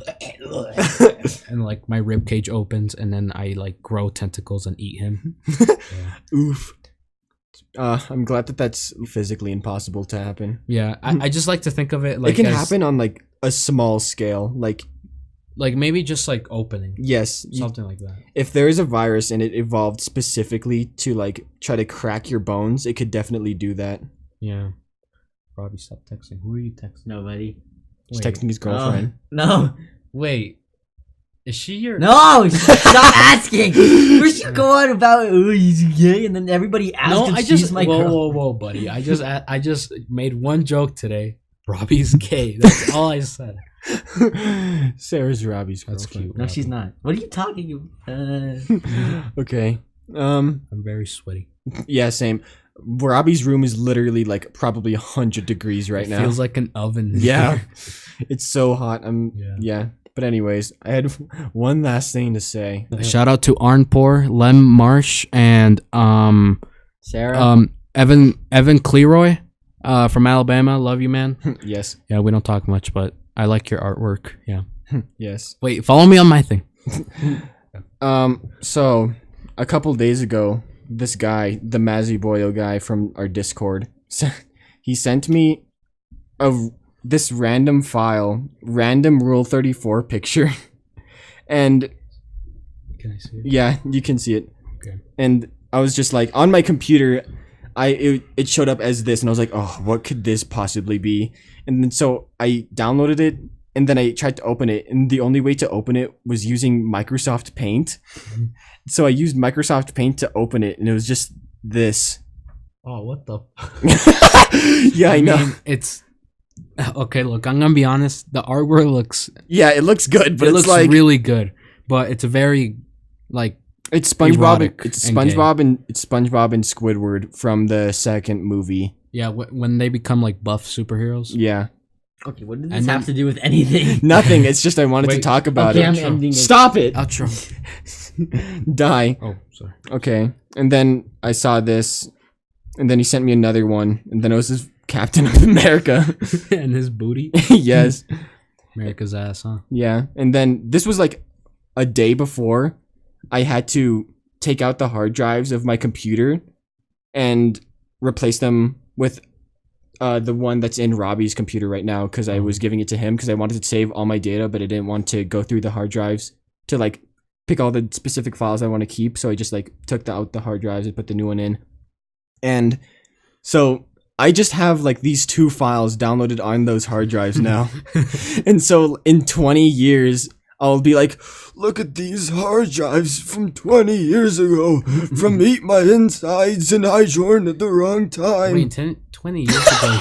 [SPEAKER 3] and like my rib cage opens, and then I like grow tentacles and eat him. Yeah.
[SPEAKER 2] Oof. I'm glad that that's physically impossible to happen.
[SPEAKER 3] Yeah, I just like to think of it like
[SPEAKER 2] it can happen on like a small scale, like
[SPEAKER 3] maybe just like opening.
[SPEAKER 2] Yes,
[SPEAKER 3] something like that.
[SPEAKER 2] If there is a virus and it evolved specifically to like try to crack your bones, it could definitely do that.
[SPEAKER 3] Yeah. Robbie, stop texting. Who are you texting?
[SPEAKER 1] Nobody.
[SPEAKER 2] He's texting his girlfriend.
[SPEAKER 1] No.
[SPEAKER 3] Wait. Is she your...
[SPEAKER 1] No! Stop asking! First you go on about, oh, he's gay, and then everybody asks if she's my girl.
[SPEAKER 3] Whoa, buddy. I just made one joke today. Robbie's gay. That's all I said.
[SPEAKER 2] Sarah's Robbie's
[SPEAKER 3] That's
[SPEAKER 2] girlfriend.
[SPEAKER 3] cute.
[SPEAKER 1] No, she's not. What are you talking about?
[SPEAKER 2] Okay.
[SPEAKER 3] I'm very sweaty.
[SPEAKER 2] Yeah, same. Robbie's room is literally like probably 100 degrees right now.
[SPEAKER 3] Feels like an oven.
[SPEAKER 2] Yeah. It's so hot.
[SPEAKER 3] Yeah.
[SPEAKER 2] Yeah. But anyways, I had one last thing to say.
[SPEAKER 3] Shout out to Arnpour, Lem Marsh, and
[SPEAKER 1] Sarah?
[SPEAKER 3] Evan Cleroy from Alabama. Love you, man.
[SPEAKER 2] Yes.
[SPEAKER 3] Yeah, we don't talk much, but I like your artwork. Yeah.
[SPEAKER 2] Yes.
[SPEAKER 3] Wait, follow me on my thing.
[SPEAKER 2] So a couple days ago, this guy, the 𝗲𝗄𝗏𝗀𝗀 guy from our Discord, he sent me this random file, random Rule 34 picture, and
[SPEAKER 3] Can I see it?
[SPEAKER 2] yeah, you can see it.
[SPEAKER 3] Okay.
[SPEAKER 2] And I was just like, on my computer, it showed up as this, and I was like, oh, what could this possibly be? And then so I downloaded it, and then I tried to open it, and the only way to open it was using Microsoft Paint. So I used Microsoft Paint to open it, and it was just this.
[SPEAKER 3] Oh, what the?
[SPEAKER 2] Yeah, I know.
[SPEAKER 3] mean, it's okay. Look, I'm gonna be honest. The artwork looks.
[SPEAKER 2] Yeah, it looks good, but
[SPEAKER 3] It
[SPEAKER 2] it's
[SPEAKER 3] looks
[SPEAKER 2] like
[SPEAKER 3] really good, but it's a very like.
[SPEAKER 2] it's SpongeBob.
[SPEAKER 3] erotic
[SPEAKER 2] It's
[SPEAKER 3] and
[SPEAKER 2] SpongeBob and Squidward from the second movie.
[SPEAKER 3] Yeah, when they become like buff superheroes.
[SPEAKER 2] Yeah,
[SPEAKER 1] Okay, what does
[SPEAKER 3] And
[SPEAKER 1] this
[SPEAKER 3] then-
[SPEAKER 1] have to do with anything?
[SPEAKER 2] nothing. It's just I wanted to
[SPEAKER 3] Wait,
[SPEAKER 2] talk about
[SPEAKER 1] Okay,
[SPEAKER 2] it.
[SPEAKER 1] I'm ending it.
[SPEAKER 2] Stop it.
[SPEAKER 3] Outro.
[SPEAKER 2] Die.
[SPEAKER 3] Oh, sorry.
[SPEAKER 2] Okay. And then I saw this, and then he sent me another one, and then it was this Captain of America.
[SPEAKER 3] And his booty.
[SPEAKER 2] Yes.
[SPEAKER 3] America's ass, huh?
[SPEAKER 2] Yeah. And then this was like a day before I had to take out the hard drives of my computer and replace them with the one that's in Robbie's computer right now, because I was giving it to him because I wanted to save all my data, but I didn't want to go through the hard drives to like pick all the specific files I want to keep. So I just like took out the hard drives and put the new one in. And so I just have like these two files downloaded on those hard drives now. And so in 20 years, I'll be like, look at these hard drives from 20 years ago from Eat My Insides, and I joined at the wrong time.
[SPEAKER 3] Wait, 20 years ago.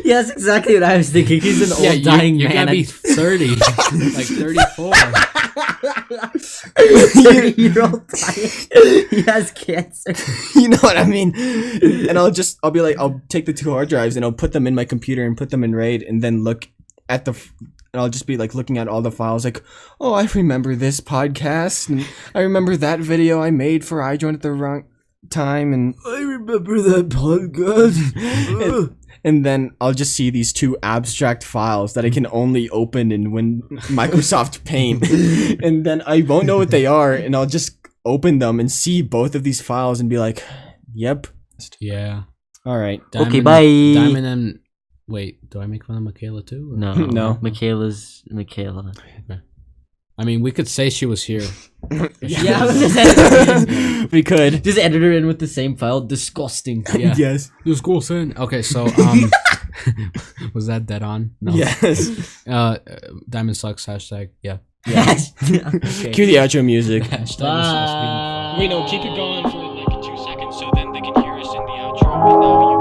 [SPEAKER 1] Yeah, that's exactly what I was thinking. He's an old
[SPEAKER 3] Yeah,
[SPEAKER 1] dying
[SPEAKER 3] you're
[SPEAKER 1] man.
[SPEAKER 3] gonna be 30, like 34.
[SPEAKER 1] 30-year-old dying. He has cancer.
[SPEAKER 2] You know what I mean? And I'll be like, I'll take the two hard drives and I'll put them in my computer and put them in RAID, and then look at and I'll just be like looking at all the files like, oh, I remember this podcast, and I remember that video I made for I Joined at the Wrong Time, and I remember that podcast. And then I'll just see these two abstract files that I can only open in Microsoft Paint. And then I won't know what they are, and I'll just open them and see both of these files and be like, yep.
[SPEAKER 3] Yeah.
[SPEAKER 2] All right.
[SPEAKER 1] Okay, bye.
[SPEAKER 3] Diamond and wait, do I make fun of Mikaila too? Or?
[SPEAKER 1] No.
[SPEAKER 2] No.
[SPEAKER 1] Mikaela's Mikaila.
[SPEAKER 3] I mean, we could say she was here.
[SPEAKER 1] Yeah, just edit her in.
[SPEAKER 2] We could.
[SPEAKER 1] Just edit her in with the same file. Disgusting.
[SPEAKER 3] Yeah.
[SPEAKER 2] Yes.
[SPEAKER 3] This goes in. Okay, so was that dead on? No.
[SPEAKER 2] Yes.
[SPEAKER 3] Diamond sucks. Hashtag. Yeah.
[SPEAKER 1] Okay.
[SPEAKER 2] Cue the outro music.
[SPEAKER 3] Hashtag
[SPEAKER 1] Bye.
[SPEAKER 2] Wait, no, keep it going for
[SPEAKER 4] like 2 seconds so then they can hear us in the outro. And now